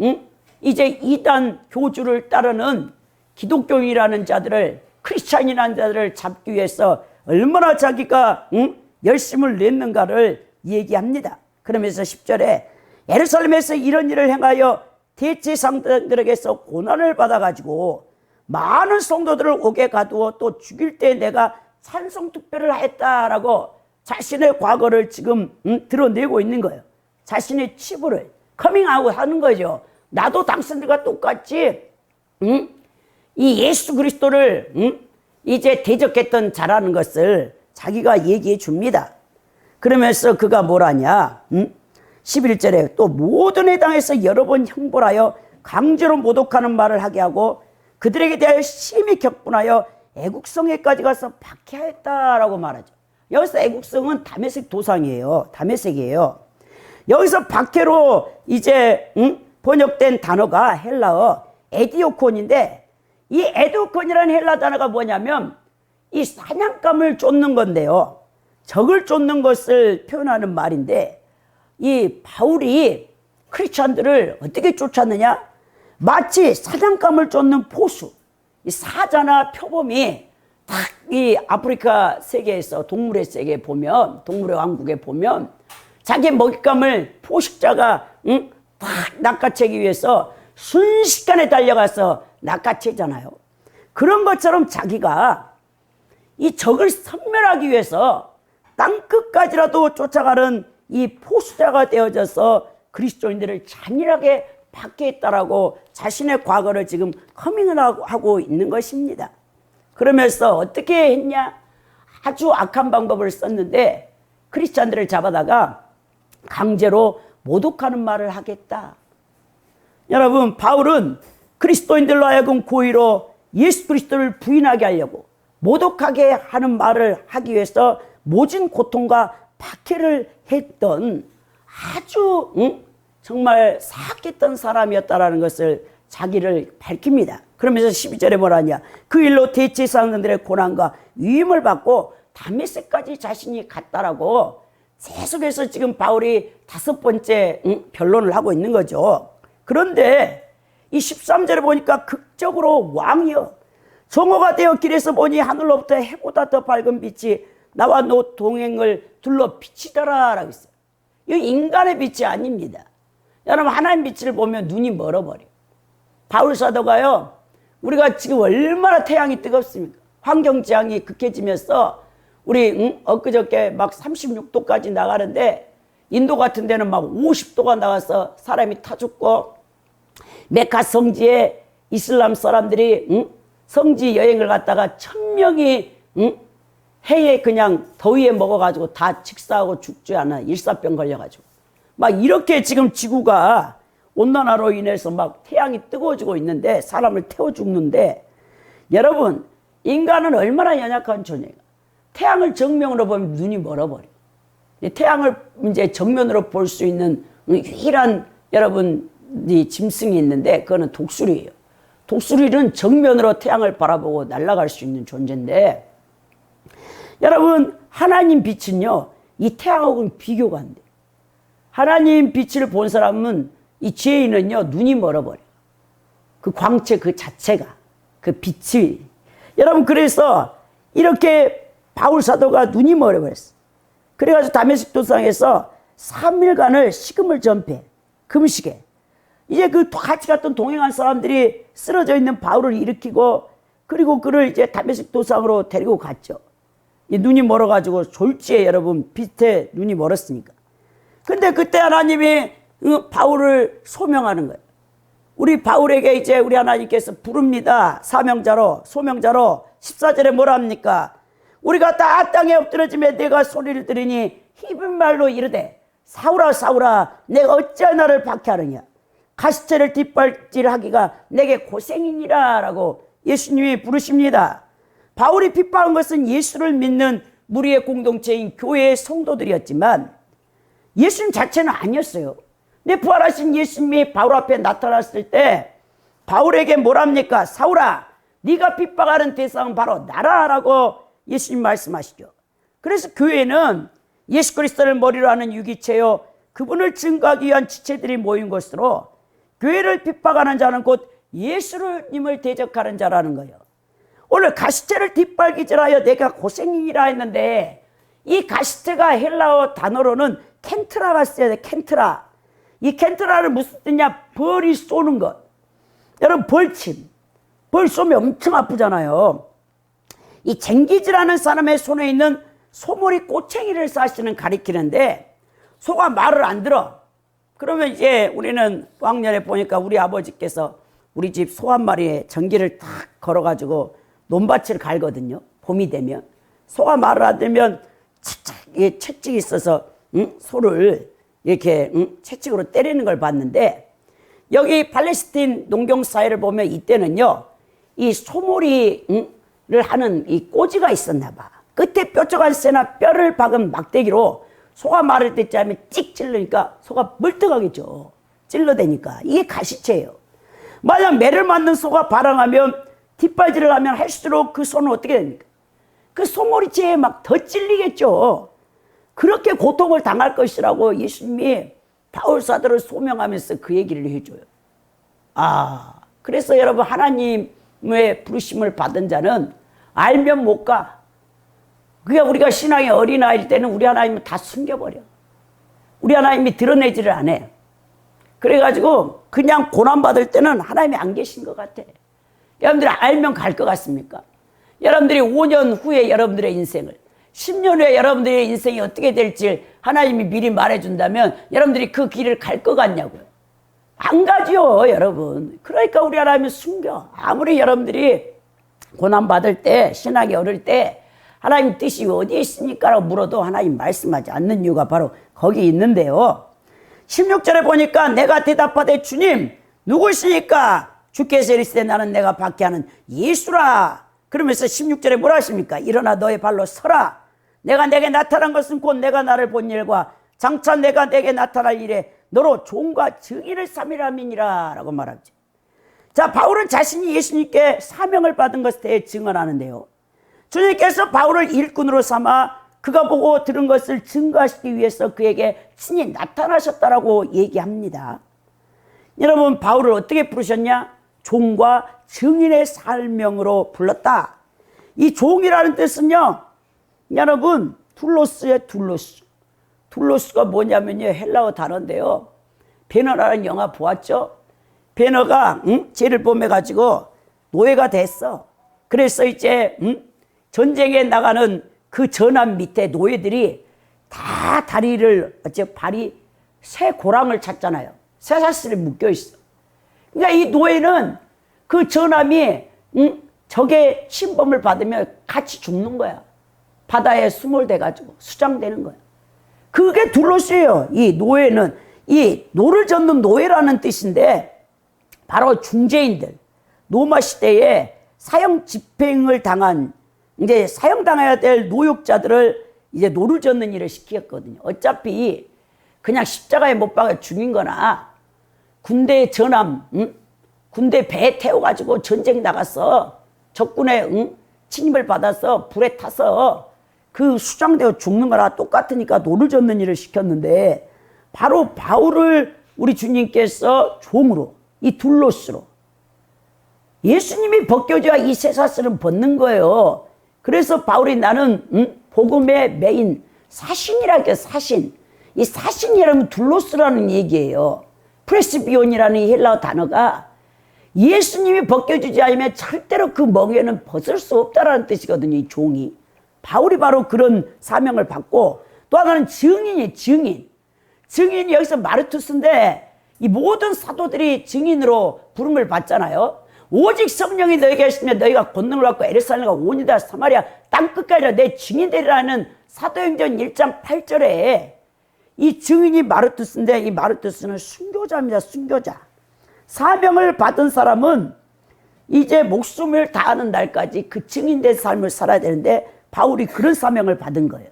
이제 이단 교주를 따르는 기독교인이라는 자들을, 크리스찬이라는 자들을 잡기 위해서 얼마나 자기가 열심을 냈는가를 얘기합니다. 그러면서 10절에 예루살렘에서 이런 일을 행하여 대제사장들에게서 고난을 받아가지고 많은 성도들을 옥에 가두어 또 죽일 때 내가 찬송 투표를 했다라고 자신의 과거를 지금 드러내고 있는 거예요. 자신의 치부를 커밍아웃 하는 거죠. 나도 당신들과 똑같이 이 예수 그리스도를 이제 대적했던 자라는 것을 자기가 얘기해 줍니다. 그러면서 그가 뭐라냐? 11절에 또 모든 회당에서 여러 번 형벌하여 강제로 모독하는 말을 하게 하고 그들에게 대하여 심히 격분하여 애국성에까지 가서 박해하였다라고 말하죠. 여기서 애국성은 다메섹 도상이에요. 다메섹이에요. 여기서 박해로 이제 번역된 단어가 헬라어 에디오콘인데, 이 에디오콘이라는 헬라 단어가 뭐냐면 이 사냥감을 쫓는 건데요. 적을 쫓는 것을 표현하는 말인데, 이 바울이 크리스찬들을 어떻게 쫓았느냐? 마치 사냥감을 쫓는 포수, 이 사자나 표범이 딱 이 아프리카 세계에서 동물의 세계에 보면, 동물의 왕국에 보면 자기 먹잇감을 포식자가 딱 낚아채기 위해서 순식간에 달려가서 낚아채잖아요. 그런 것처럼 자기가 이 적을 섬멸하기 위해서 땅끝까지라도 쫓아가는 이 포수자가 되어져서 그리스도인들을 잔인하게 박해했다라고 자신의 과거를 지금 커밍하고 있는 것입니다. 그러면서 어떻게 했냐? 아주 악한 방법을 썼는데 크리스찬들을 잡아다가 강제로 모독하는 말을 하겠다. 여러분, 바울은 그리스도인들로 하여금 고의로 예수 그리스도를 부인하게 하려고 모독하게 하는 말을 하기 위해서 모진 고통과 박해를 했던 아주 정말 사악했던 사람이었다라는 것을 자기를 밝힙니다. 그러면서 12절에 뭐라 하냐? 그 일로 대제사장들의 고난과 위임을 받고 다메섹까지 자신이 갔다라고 계속해서 지금 바울이 5번째 변론을 하고 있는 거죠. 그런데 이 13절에 보니까 극적으로 왕이여 정오가 되어 길에서 보니 하늘로부터 해보다 더 밝은 빛이 나와 너 동행을 둘러 비치더라 라고 했어요. 이 인간의 빛이 아닙니다. 여러분, 하나님 빛을 보면 눈이 멀어버려. 바울 사도가요, 우리가 지금 얼마나 태양이 뜨겁습니까? 환경지향이 극해지면서 우리 엊그저께 막 36도까지 나가는데 인도 같은 데는 막 50도가 나가서 사람이 타 죽고, 메카 성지에 이슬람 사람들이 성지 여행을 갔다가 1000명이 해에 그냥 더위에 먹어가지고 다 직사하고 죽지 않아. 일사병 걸려가지고 막 이렇게 지금 지구가 온난화로 인해서 막 태양이 뜨거워지고 있는데 사람을 태워 죽는데, 여러분, 인간은 얼마나 연약한 존재가. 태양을 정면으로 보면 눈이 멀어버려. 태양을 이제 정면으로 볼 수 있는 유일한 여러분 이 짐승이 있는데 그거는 독수리예요. 독수리는 정면으로 태양을 바라보고 날아갈 수 있는 존재인데, 여러분, 하나님 빛은요 이 태양하고는 비교가 안 돼. 하나님 빛을 본 사람은, 이 죄인은요 눈이 멀어버려. 그 광채 그 자체가, 그 빛이. 여러분, 그래서 이렇게 바울 사도가 눈이 멀어버렸어. 그래가지고 다메섹 도상에서 3일간을 식음을 전폐, 금식에. 이제 그 같이 갔던 동행한 사람들이 쓰러져 있는 바울을 일으키고, 그리고 그를 이제 다메섹 도상으로 데리고 갔죠. 이 눈이 멀어가지고 졸지에, 여러분, 빛에 눈이 멀었으니까. 근데 그때 하나님이 바울을 소명하는 거예요. 우리 바울에게 이제 우리 하나님께서 부릅니다. 사명자로, 소명자로. 14절에 뭐라 합니까? 우리가 다 땅에 엎드러지며 내가 소리를 들으니 히브리말로 이르되 사울아 사울아 내가 어찌하여 나를 박해하느냐? 가시체를 뒷발질하기가 내게 고생이니라 라고 예수님이 부르십니다. 바울이 핍박한 것은 예수를 믿는 무리의 공동체인 교회의 성도들이었지만 예수님 자체는 아니었어요. 근데 부활하신 예수님이 바울 앞에 나타났을 때 바울에게 뭐랍니까? 사울아 네가 핍박하는 대상은 바로 나라라고 예수님 말씀하시죠. 그래서 교회는 예수 그리스도를 머리로 하는 유기체요 그분을 증거하기 위한 지체들이 모인 것으로, 교회를 핍박하는 자는 곧 예수님을 대적하는 자라는 거예요. 오늘 가시체를 뒷발기질하여 내가 고생이라 했는데, 이 가시체가 헬라어 단어로는 켄트라가 써야 돼. 켄트라. 이 켄트라는 무슨 뜻이냐? 벌이 쏘는 것. 여러분, 벌침. 벌 쏘면 엄청 아프잖아요. 이 쟁기질하는 사람의 손에 있는 소머리 꼬챙이를 사실은 가리키는데, 소가 말을 안 들어. 그러면 이제 우리는 왕년에 보니까 우리 아버지께서 우리 집 소 한 마리에 전기를 탁 걸어가지고 논밭을 갈거든요. 봄이 되면. 소가 말을 안 들면 채찍이 있어서 소를 이렇게 채찍으로 때리는 걸 봤는데, 여기 팔레스틴 농경 사회를 보면 이때는요 이 소머리를 하는 이 꼬지가 있었나 봐. 끝에 뾰족한 쇠나 뼈를 박은 막대기로 소가 말을 듣지 않으면 찍 찔르니까 소가 멀떡하겠죠. 찔러대니까. 이게 가시체예요. 만약 매를 맞는 소가 발항하면, 뒷발질을 하면 할수록 그 소는 어떻게 됩니까? 그 소머리채에 막 더 찔리겠죠. 그렇게 고통을 당할 것이라고 예수님이 바울 사도를 소명하면서 그 얘기를 해줘요. 그래서 여러분, 하나님의 부르심을 받은 자는 알면 못 가. 그러니까 우리가 신앙의 어린아이일 때는 우리 하나님은 다 숨겨버려. 우리 하나님이 드러내지를 않아요. 그래가지고 그냥 고난받을 때는 하나님이 안 계신 것 같아. 여러분들 알면 갈 것 같습니까? 여러분들이 5년 후에 여러분들의 인생을, 10년 후에 여러분들의 인생이 어떻게 될지 하나님이 미리 말해준다면 여러분들이 그 길을 갈 것 같냐고요. 안 가죠, 여러분. 그러니까 우리 하나님은 숨겨. 아무리 여러분들이 고난받을 때, 신앙이 어릴 때 하나님 뜻이 어디에 있습니까? 라고 물어도 하나님 말씀하지 않는 이유가 바로 거기 있는데요. 16절에 보니까 내가 대답하되 주님 누구시니까? 주께서 이르시되 나는 내가 박해하는 예수라. 그러면서 16절에 뭐라 하십니까? 일어나 너의 발로 서라. 내가 내게 나타난 것은 곧 내가 나를 본 일과 장차 내가 내게 나타날 일에 너로 종과 증인을 삼으람이니라 라고 말하죠. 자, 바울은 자신이 예수님께 사명을 받은 것에 대해 증언하는데요. 주님께서 바울을 일꾼으로 삼아 그가 보고 들은 것을 증거하시기 위해서 그에게 친히 나타나셨다라고 얘기합니다. 여러분, 바울을 어떻게 부르셨냐? 종과 증인의 사명으로 불렀다. 이 종이라는 뜻은요, 여러분, 둘로스의 둘로스. 둘로스가 뭐냐면요, 헬라어 단어인데요. 베너라는 영화 보았죠? 베너가 죄를 범해가지고 노예가 됐어. 그래서 이제 전쟁에 나가는 그 전함 밑에 노예들이 다 다리를, 발이 새 고랑을 찼잖아요. 쇠사슬에 묶여 있어. 그러니까 이 노예는 그 전함이 적의 침범을 받으면 같이 죽는 거야. 바다에 수몰돼가지고 수장되는 거야. 그게 둘로스예요. 이 노예는, 이 노를 젓는 노예라는 뜻인데 바로 중재인들, 로마 시대에 사형 집행을 당한, 이제 사형당해야 될 노역자들을 이제 노를 젓는 일을 시켰거든요. 어차피 그냥 십자가에 못 박아 죽인 거나 군대 전함, 군대 배에 태워가지고 전쟁 나가서 적군의 침입을 받아서 불에 타서 그 수장되어 죽는 거나 똑같으니까 노를 젓는 일을 시켰는데, 바로 바울을 우리 주님께서 종으로, 이 둘로스로, 예수님이 벗겨져야 이 쇠사슬은 벗는 거예요. 그래서 바울이 나는 복음의 메인 사신이라니까, 사신. 이 사신이라면 둘로스라는 얘기예요. 프레스비온이라는 이 헬라어 단어가 예수님이 벗겨주지 않으면 절대로 그 멍에는 벗을 수 없다라는 뜻이거든요, 이 종이. 바울이 바로 그런 사명을 받고, 또 하나는 증인이에요, 증인. 증인이 여기서 마르투스인데, 이 모든 사도들이 증인으로 부름을 받잖아요. 오직 성령이 너에게 하시면 너희가 권능을 받고 예루살렘과 온 유다 사마리아 땅끝까지 내 증인되리라는 사도행전 1장 8절에 이 증인이 마르투스인데, 이 마르투스는 순교자입니다. 순교자. 사명을 받은 사람은 이제 목숨을 다하는 날까지 그 증인된 삶을 살아야 되는데, 바울이 그런 사명을 받은 거예요.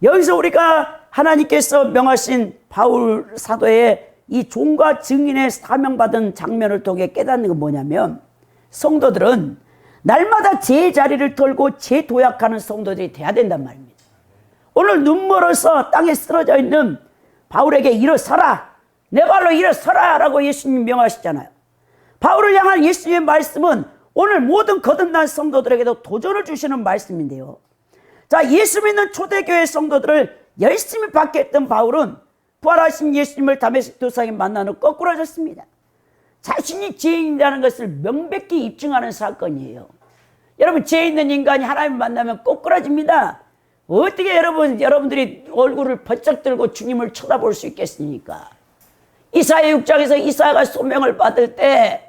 여기서 우리가 하나님께서 명하신 바울 사도의 이 종과 증인의 사명받은 장면을 통해 깨닫는 건 뭐냐면, 성도들은 날마다 제 자리를 털고 제 도약하는 성도들이 돼야 된단 말입니다. 오늘 눈멀어서 땅에 쓰러져 있는 바울에게 일어서라, 내 발로 일어서라 라고 예수님 명하시잖아요. 바울을 향한 예수님의 말씀은 오늘 모든 거듭난 성도들에게도 도전을 주시는 말씀인데요. 자, 예수 믿는 초대교회 성도들을 열심히 박해했던 바울은 부활하신 예수님을 다메섹 도상에 만난 후 거꾸로졌습니다. 자신이 죄인이라는 것을 명백히 입증하는 사건이에요. 여러분, 죄 있는 인간이 하나님을 만나면 꼬꾸라집니다. 어떻게 여러분들이 얼굴을 번쩍 들고 주님을 쳐다볼 수 있겠습니까? 이사야 6장에서 이사야가 소명을 받을 때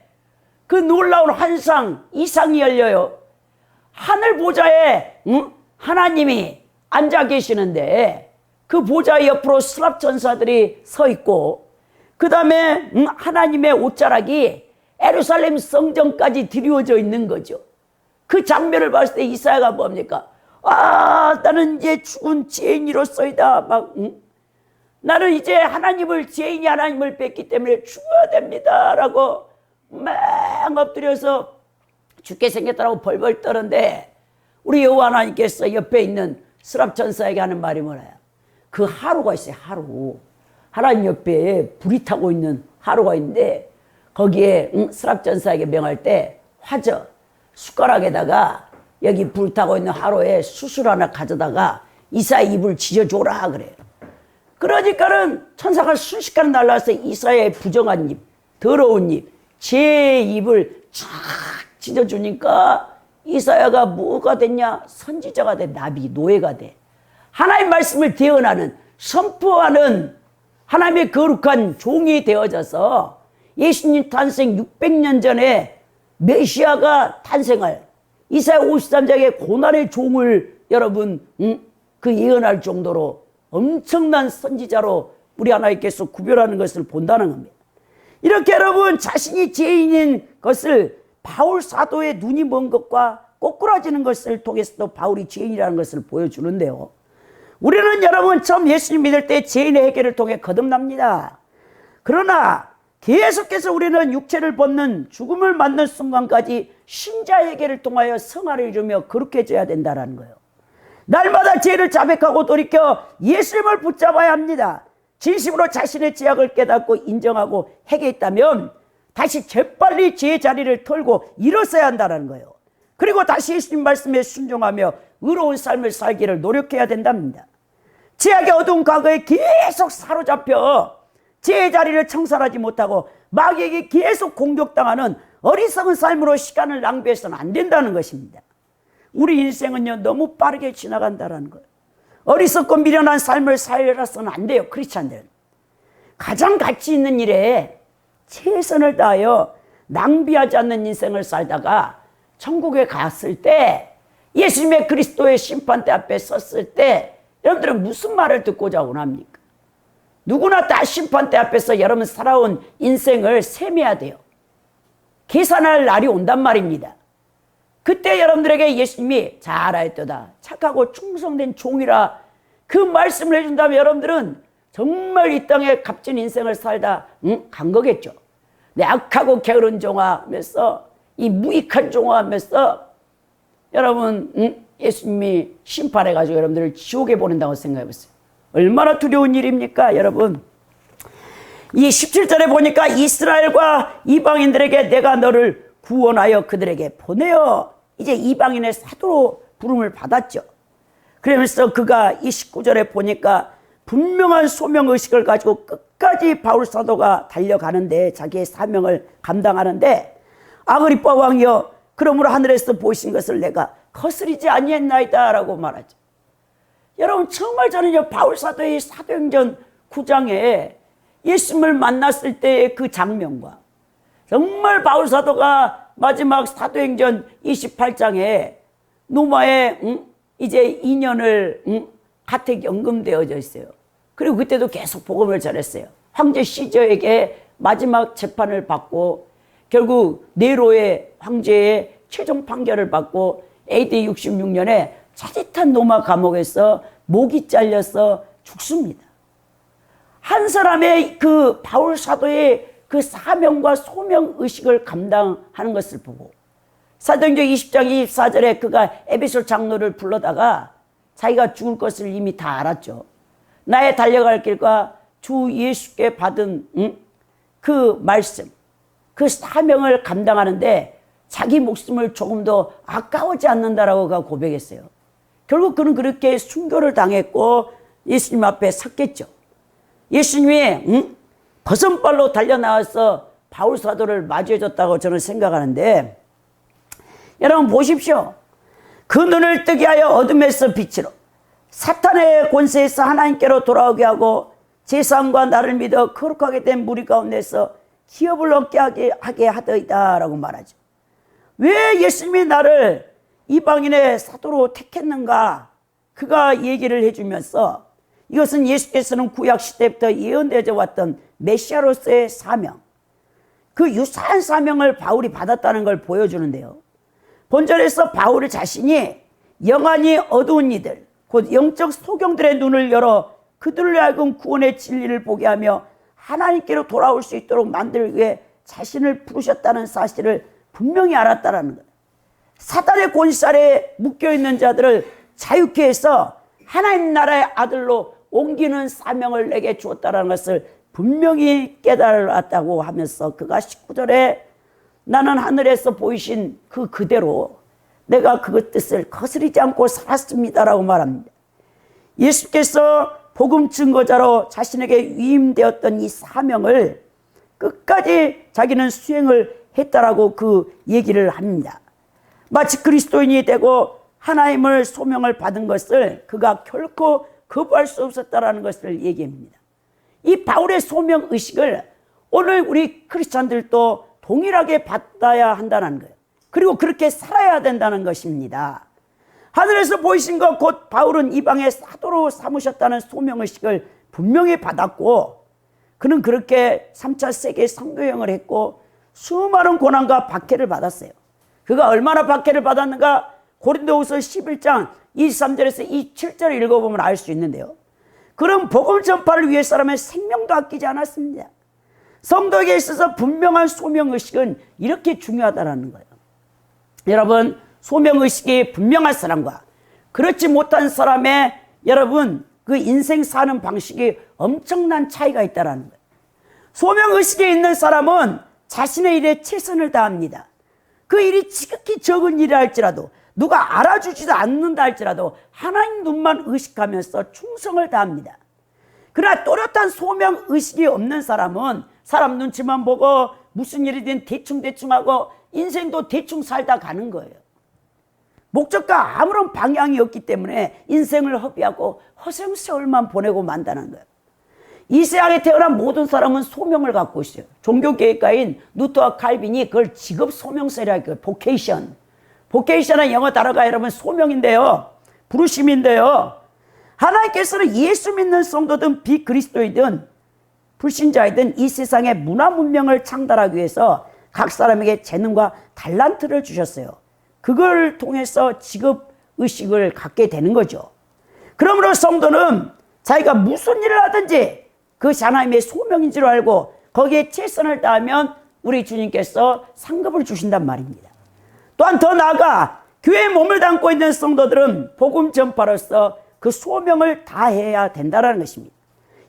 그 놀라운 환상, 이상이 열려요. 하늘 보좌에 하나님이 앉아 계시는데 그 보좌 옆으로 스랍 전사들이 서 있고, 그 다음에 하나님의 옷자락이 예루살렘 성전까지 드리워져 있는 거죠. 그 장면을 봤을 때 이사야가 뭡니까? 아, 나는 이제 죽은 죄인이로서이다. 나는 이제 죄인이 하나님을 뺐기 때문에 죽어야 됩니다. 라고 막 엎드려서 죽게 생겼다고 벌벌 떠는데, 우리 여호와 하나님께서 옆에 있는 스랍 전사에게 하는 말이 뭐래요? 그 하루가 있어요, 하루. 하나님 옆에 불이 타고 있는 하루가 있는데, 거기에 스랍 전사에게 명할 때 화저 숟가락에다가 여기 불 타고 있는 하루에 수술 하나 가져다가 이사의 입을 지져줘라 그래요. 그러니까는 천사가 순식간에 날라와서 이사의 부정한 입, 더러운 입, 제 입을 쫙 찢어주니까 이사야가 뭐가 됐냐? 선지자가 돼. 나비, 노예가 돼. 하나님의 말씀을 대언하는, 선포하는 하나님의 거룩한 종이 되어져서 예수님 탄생 600년 전에 메시아가 탄생할 이사야 53장의 고난의 종을 여러분 그 예언할 정도로 엄청난 선지자로 우리 하나님께서 구별하는 것을 본다는 겁니다. 이렇게 여러분 자신이 죄인인 것을 바울 사도의 눈이 먼 것과 꼬꾸라지는 것을 통해서도 바울이 죄인이라는 것을 보여주는데요. 우리는 여러분 처음 예수님 믿을 때 죄인의 해결을 통해 거듭납니다. 그러나 계속해서 우리는 육체를 벗는 죽음을 맞는 순간까지 신자에게를 통하여 성화를 이루며 거룩해져야 된다는 거예요. 날마다 죄를 자백하고 돌이켜 예수님을 붙잡아야 합니다. 진심으로 자신의 죄악을 깨닫고 인정하고 회개했다면 다시 재빨리 죄의 자리를 털고 일어서야 한다는 거예요. 그리고 다시 예수님 말씀에 순종하며 의로운 삶을 살기를 노력해야 된답니다. 죄악의 어두운 과거에 계속 사로잡혀 죄의 자리를 청산하지 못하고 마귀에게 계속 공격당하는 어리석은 삶으로 시간을 낭비해서는 안 된다는 것입니다. 우리 인생은요 너무 빠르게 지나간다는 거예요. 어리석고 미련한 삶을 살아서는 안 돼요. 크리스찬들은 가장 가치 있는 일에 최선을 다하여 낭비하지 않는 인생을 살다가 천국에 갔을 때 예수님의 그리스도의 심판대 앞에 섰을 때 여러분들은 무슨 말을 듣고자 원합니까? 누구나 다 심판대 앞에서 여러분 살아온 인생을 세매야 돼요. 계산할 날이 온단 말입니다. 그때 여러분들에게 예수님이 잘하였도다 착하고 충성된 종이라 그 말씀을 해준다면 여러분들은 정말 이 땅에 값진 인생을 살다 간 거겠죠. 내 악하고 게으른 종아 하면서 이 무익한 종아 하면서 여러분 예수님이 심판해가지고 여러분들을 지옥에 보낸다고 생각해보세요. 얼마나 두려운 일입니까 여러분. 이 17절에 보니까 이스라엘과 이방인들에게 내가 너를 구원하여 그들에게 보내어 이제 이방인의 사도로 부름을 받았죠. 그러면서 그가 이 19절에 보니까 분명한 소명의식을 가지고 끝까지 바울 사도가 달려가는데 자기의 사명을 감당하는데 아그리빠 왕이여 그러므로 하늘에서 보신 것을 내가 거스리지 아니했나이다 라고 말하죠. 여러분 정말 저는요 바울 사도의 사도행전 9장에 예수님을 만났을 때의 그 장면과 정말 바울 사도가 마지막 사도행전 28장에 로마에 이제 2년을 가택 연금되어져 있어요. 그리고 그때도 계속 복음을 전했어요. 황제 시저에게 마지막 재판을 받고 결국 네로의 황제의 최종 판결을 받고 AD 66년에 짜릿한 로마 감옥에서 목이 잘려서 죽습니다. 한 사람의 그 바울 사도의 그 사명과 소명 의식을 감당하는 것을 보고 사도행전 20장 24절에 그가 에베소 장로를 불러다가 자기가 죽을 것을 이미 다 알았죠. 나의 달려갈 길과 주 예수께 받은 그 말씀, 그 사명을 감당하는데 자기 목숨을 조금도 아까워지 않는다라고 그가 고백했어요. 결국 그는 그렇게 순교를 당했고 예수님 앞에 섰겠죠. 예수님이 버선발로 달려나와서 바울 사도를 마주해줬다고 저는 생각하는데 여러분 보십시오. 그 눈을 뜨게 하여 어둠에서 빛으로 사탄의 권세에서 하나님께로 돌아오게 하고 제사함과 나를 믿어 거룩하게 된 무리 가운데서 기업을 얻게 하게 하더이다 라고 말하죠. 왜 예수님이 나를 이방인의 사도로 택했는가? 그가 얘기를 해주면서 이것은 예수께서는 구약시대부터 예언되어 왔던 메시아로서의 사명, 그 유사한 사명을 바울이 받았다는 걸 보여주는데요. 본절에서 바울 자신이 영안이 어두운 이들, 곧 영적 소경들의 눈을 열어 그들을 하여금 구원의 진리를 보게 하며 하나님께로 돌아올 수 있도록 만들기 위해 자신을 부르셨다는 사실을 분명히 알았다는 거예요. 사단의 권세 아래에 묶여있는 자들을 자유케 해서 하나님 나라의 아들로 옮기는 사명을 내게 주었다는 것을 분명히 깨달았다고 하면서 그가 19절에 나는 하늘에서 보이신 그대로 내가 그 뜻을 거스리지 않고 살았습니다라고 말합니다. 예수께서 복음 증거자로 자신에게 위임되었던 이 사명을 끝까지 자기는 수행을 했다라고 그 얘기를 합니다. 마치 그리스도인이 되고 하나님을 소명을 받은 것을 그가 결코 거부할 수 없었다라는 것을 얘기합니다. 이 바울의 소명 의식을 오늘 우리 크리스찬들도 동일하게 받아야 한다는 거예요. 그리고 그렇게 살아야 된다는 것입니다. 하늘에서 보이신 것 곧 바울은 이방의 사도로 삼으셨다는 소명의식을 분명히 받았고, 그는 그렇게 3차 세계 선교여행을 했고 수많은 고난과 박해를 받았어요. 그가 얼마나 박해를 받았는가 고린도후서 11장 23절에서 27절을 읽어보면 알 수 있는데요. 그런 복음 전파를 위해 사람의 생명도 아끼지 않았습니다. 성도에게 있어서 분명한 소명의식은 이렇게 중요하다는 거예요. 여러분, 소명의식이 분명한 사람과 그렇지 못한 사람의 여러분 그 인생 사는 방식이 엄청난 차이가 있다는 거예요. 소명의식이 있는 사람은 자신의 일에 최선을 다합니다. 그 일이 지극히 적은 일이라 할지라도, 누가 알아주지도 않는다 할지라도 하나님 눈만 의식하면서 충성을 다합니다. 그러나 또렷한 소명의식이 없는 사람은 사람 눈치만 보고 무슨 일이든 대충대충 하고 인생도 대충 살다 가는 거예요. 목적과 아무런 방향이 없기 때문에 인생을 허비하고 허송세월만 보내고 만다는 거예요. 이 세상에 태어난 모든 사람은 소명을 갖고 있어요. 종교계획가인 루터와 칼빈이 그걸 직업 소명세라 할거예요. 보케이션. 보케이션은 영어 단어가 여러분 소명인데요, 부르심인데요, 하나님께서는 예수 믿는 성도든 비그리스도이든 불신자이든 이 세상의 문화 문명을 창달하기 위해서 각 사람에게 재능과 달란트를 주셨어요. 그걸 통해서 직업의식을 갖게 되는 거죠. 그러므로 성도는 자기가 무슨 일을 하든지 그것이 하나님의 소명인 줄 알고 거기에 최선을 다하면 우리 주님께서 상급을 주신단 말입니다. 또한 더 나아가 교회에 몸을 담고 있는 성도들은 복음 전파로서 그 소명을 다해야 된다는 것입니다.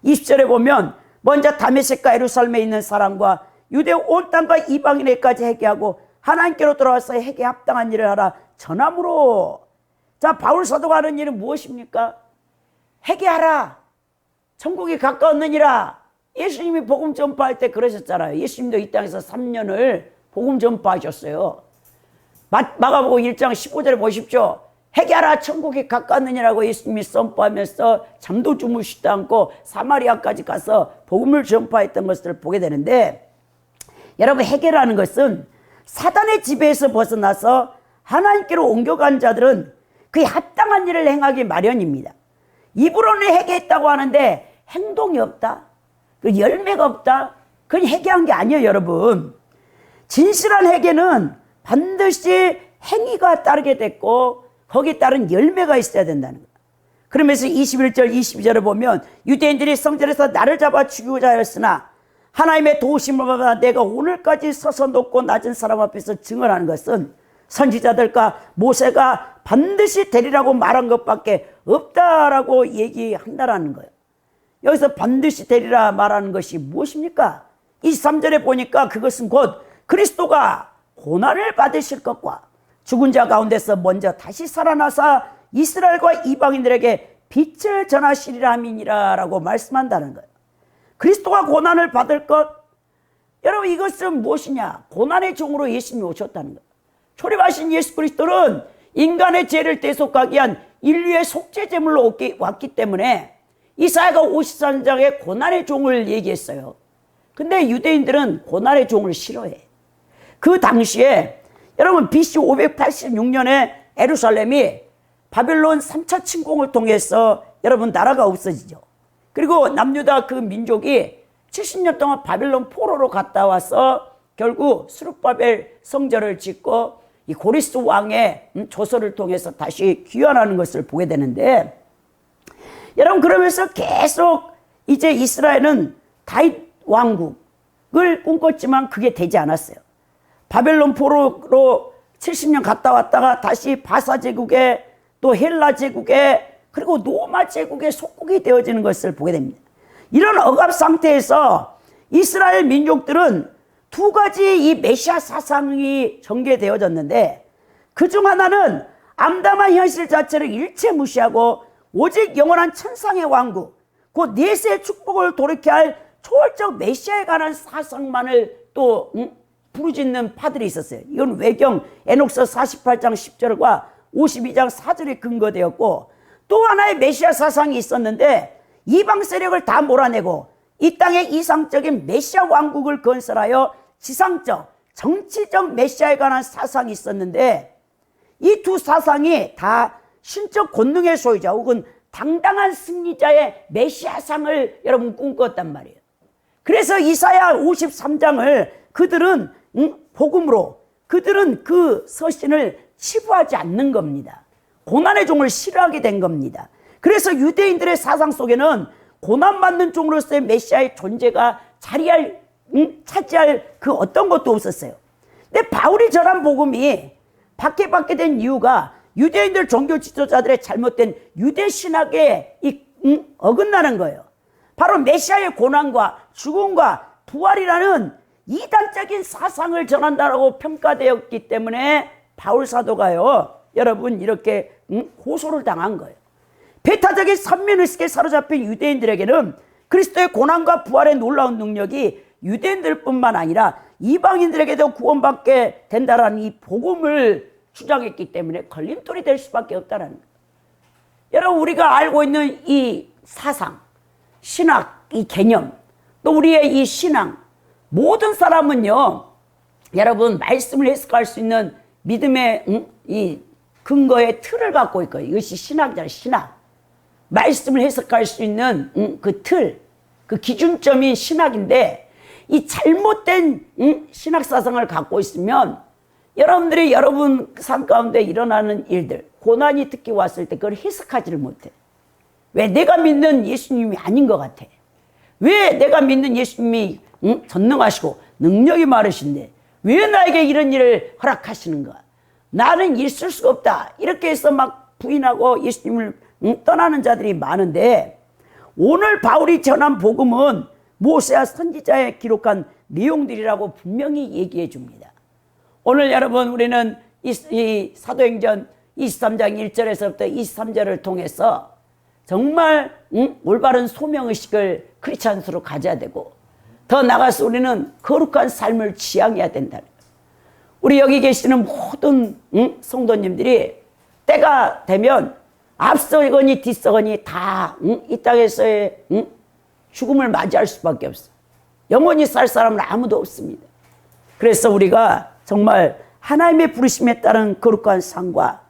20절에 보면 먼저 다메섹과 예루살렘에 있는 사람과 유대 온 땅과 이방인에까지 회개하고 하나님께로 돌아와서 회개에 합당한 일을 하라 전함으로. 자, 바울 사도가 하는 일은 무엇입니까? 회개하라, 천국이 가까웠느니라. 예수님이 복음 전파할 때 그러셨잖아요. 예수님도 이 땅에서 3년을 복음 전파하셨어요. 마가복음 1장 15절에 보십시오. 회개하라, 천국이 가까웠느니라고 예수님이 선포하면서 잠도 주무시지 않고 사마리아까지 가서 복음을 전파했던 것을 보게 되는데, 여러분, 회개라는 것은 사단의 지배에서 벗어나서 하나님께로 옮겨간 자들은 그에 합당한 일을 행하기 마련입니다. 입으로는 회개했다고 하는데 행동이 없다, 그 열매가 없다, 그건 회개한 게 아니에요. 여러분, 진실한 회개는 반드시 행위가 따르게 됐고 거기에 따른 열매가 있어야 된다는 거예요. 그러면서 21절 22절을 보면 유대인들이 성전에서 나를 잡아 죽이고자 하였으나 하나님의 도우심을 받아 내가 오늘까지 서서 높고 낮은 사람 앞에서 증언하는 것은 선지자들과 모세가 반드시 되리라고 말한 것밖에 없다라고 얘기한다라는 거예요. 여기서 반드시 되리라 말하는 것이 무엇입니까? 23절에 보니까 그것은 곧 그리스도가 고난을 받으실 것과 죽은 자 가운데서 먼저 다시 살아나사 이스라엘과 이방인들에게 빛을 전하시리라 함이니라 라고 말씀한다는 거예요. 그리스도가 고난을 받을 것, 여러분, 이것은 무엇이냐? 고난의 종으로 예수님이 오셨다는 거예요. 초림하신 예수 그리스도는 인간의 죄를 대속하기 위한 인류의 속죄 제물로 왔기 때문에 이사야가 53장에 고난의 종을 얘기했어요. 근데 유대인들은 고난의 종을 싫어해. 그 당시에 여러분 BC 586년에 예루살렘이 바벨론 3차 침공을 통해서 여러분 나라가 없어지죠. 그리고 남유다 그 민족이 70년 동안 바벨론 포로로 갔다 와서 결국 스룹바벨 성전을 짓고 이 고리스 왕의 조서를 통해서 다시 귀환하는 것을 보게 되는데, 여러분, 그러면서 계속 이제 이스라엘은 다윗 왕국을 꿈꿨지만 그게 되지 않았어요. 바벨론 포로로 70년 갔다 왔다가 다시 바사 제국에 또 헬라 제국에 그리고 로마 제국의 속국이 되어지는 것을 보게 됩니다. 이런 억압 상태에서 이스라엘 민족들은 두 가지 이 메시아 사상이 전개되어졌는데, 그중 하나는 암담한 현실 자체를 일체 무시하고 오직 영원한 천상의 왕국, 곧 내세의 축복을 돌이켜 할 초월적 메시아에 관한 사상만을 또 부르짖는 파들이 있었어요. 이건 외경 에녹서 48장 10절과 52장 4절에 근거되었고, 또 하나의 메시아 사상이 있었는데 이방 세력을 다 몰아내고 이 땅에 이상적인 메시아 왕국을 건설하여 지상적 정치적 메시아에 관한 사상이 있었는데, 이 두 사상이 다 신적 권능의 소유자 혹은 당당한 승리자의 메시아상을 여러분 꿈꿨단 말이에요. 그래서 이사야 53장을 그들은 복음으로, 그들은 그 서신을 치부하지 않는 겁니다. 고난의 종을 싫어하게 된 겁니다. 그래서 유대인들의 사상 속에는 고난받는 종으로서의 메시아의 존재가 차지할 그 어떤 것도 없었어요. 근데 바울이 전한 복음이 박해받게 된 이유가 유대인들 종교 지도자들의 잘못된 유대 신학에 어긋나는 거예요. 바로 메시아의 고난과 죽음과 부활이라는 이단적인 사상을 전한다라고 평가되었기 때문에 바울 사도가요, 여러분 이렇게 고소를 당한 거예요. 배타적인 선민의식에 사로잡힌 유대인들에게는 그리스도의 고난과 부활의 놀라운 능력이 유대인들뿐만 아니라 이방인들에게도 구원받게 된다라는 이 복음을 주장했기 때문에 걸림돌이 될 수밖에 없다는 거예요. 여러분, 우리가 알고 있는 이 사상, 신학, 이 개념, 또 우리의 이 신앙, 모든 사람은요, 여러분 말씀을 해석할 수 있는 믿음의 이 근거의 틀을 갖고 있고요. 이것이 신학이잖아요. 신학. 말씀을 해석할 수 있는 그 틀, 그 기준점이 신학인데, 이 잘못된 신학 사상을 갖고 있으면 여러분들이 여러분 삶 가운데 일어나는 일들, 고난이 특히 왔을 때 그걸 해석하지를 못해. 왜? 내가 믿는 예수님이 아닌 것 같아. 왜 내가 믿는 예수님이 전능하시고 능력이 많으신데 왜 나에게 이런 일을 허락하시는가? 나는 있을 수가 없다. 이렇게 해서 막 부인하고 예수님을 떠나는 자들이 많은데, 오늘 바울이 전한 복음은 모세와 선지자에 기록한 내용들이라고 분명히 얘기해 줍니다. 오늘 여러분, 우리는 이 사도행전 23장 1절에서부터 23절을 통해서 정말 올바른 소명의식을 크리스찬으로 가져야 되고, 더 나아가서 우리는 거룩한 삶을 지향해야 된다. 우리 여기 계시는 모든 성도님들이 때가 되면 앞서거니 뒤서거니 다 이 땅에서의 죽음을 맞이할 수밖에 없어. 영원히 살 사람은 아무도 없습니다. 그래서 우리가 정말 하나님의 부르심에 따른 거룩한 삶과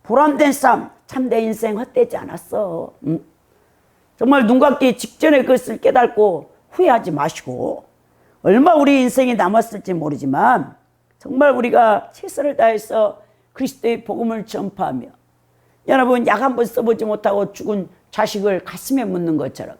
보람된 삶, 참된 인생 헛되지 않았어. 정말 눈 감기 직전에 그것을 깨닫고 후회하지 마시고, 얼마 우리 인생이 남았을지 모르지만 정말 우리가 최선을 다해서 그리스도의 복음을 전파하며, 여러분 약 한 번 써보지 못하고 죽은 자식을 가슴에 묻는 것처럼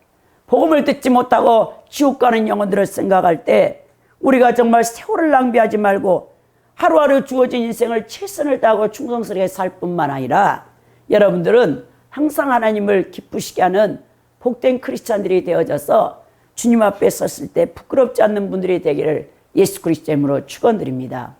복음을 듣지 못하고 지옥 가는 영혼들을 생각할 때 우리가 정말 세월을 낭비하지 말고 하루하루 주어진 인생을 최선을 다하고 충성스럽게 살 뿐만 아니라, 여러분들은 항상 하나님을 기쁘시게 하는 복된 크리스찬들이 되어져서 주님 앞에 섰을 때 부끄럽지 않는 분들이 되기를 예수 그리스도의 이름으로 축원드립니다.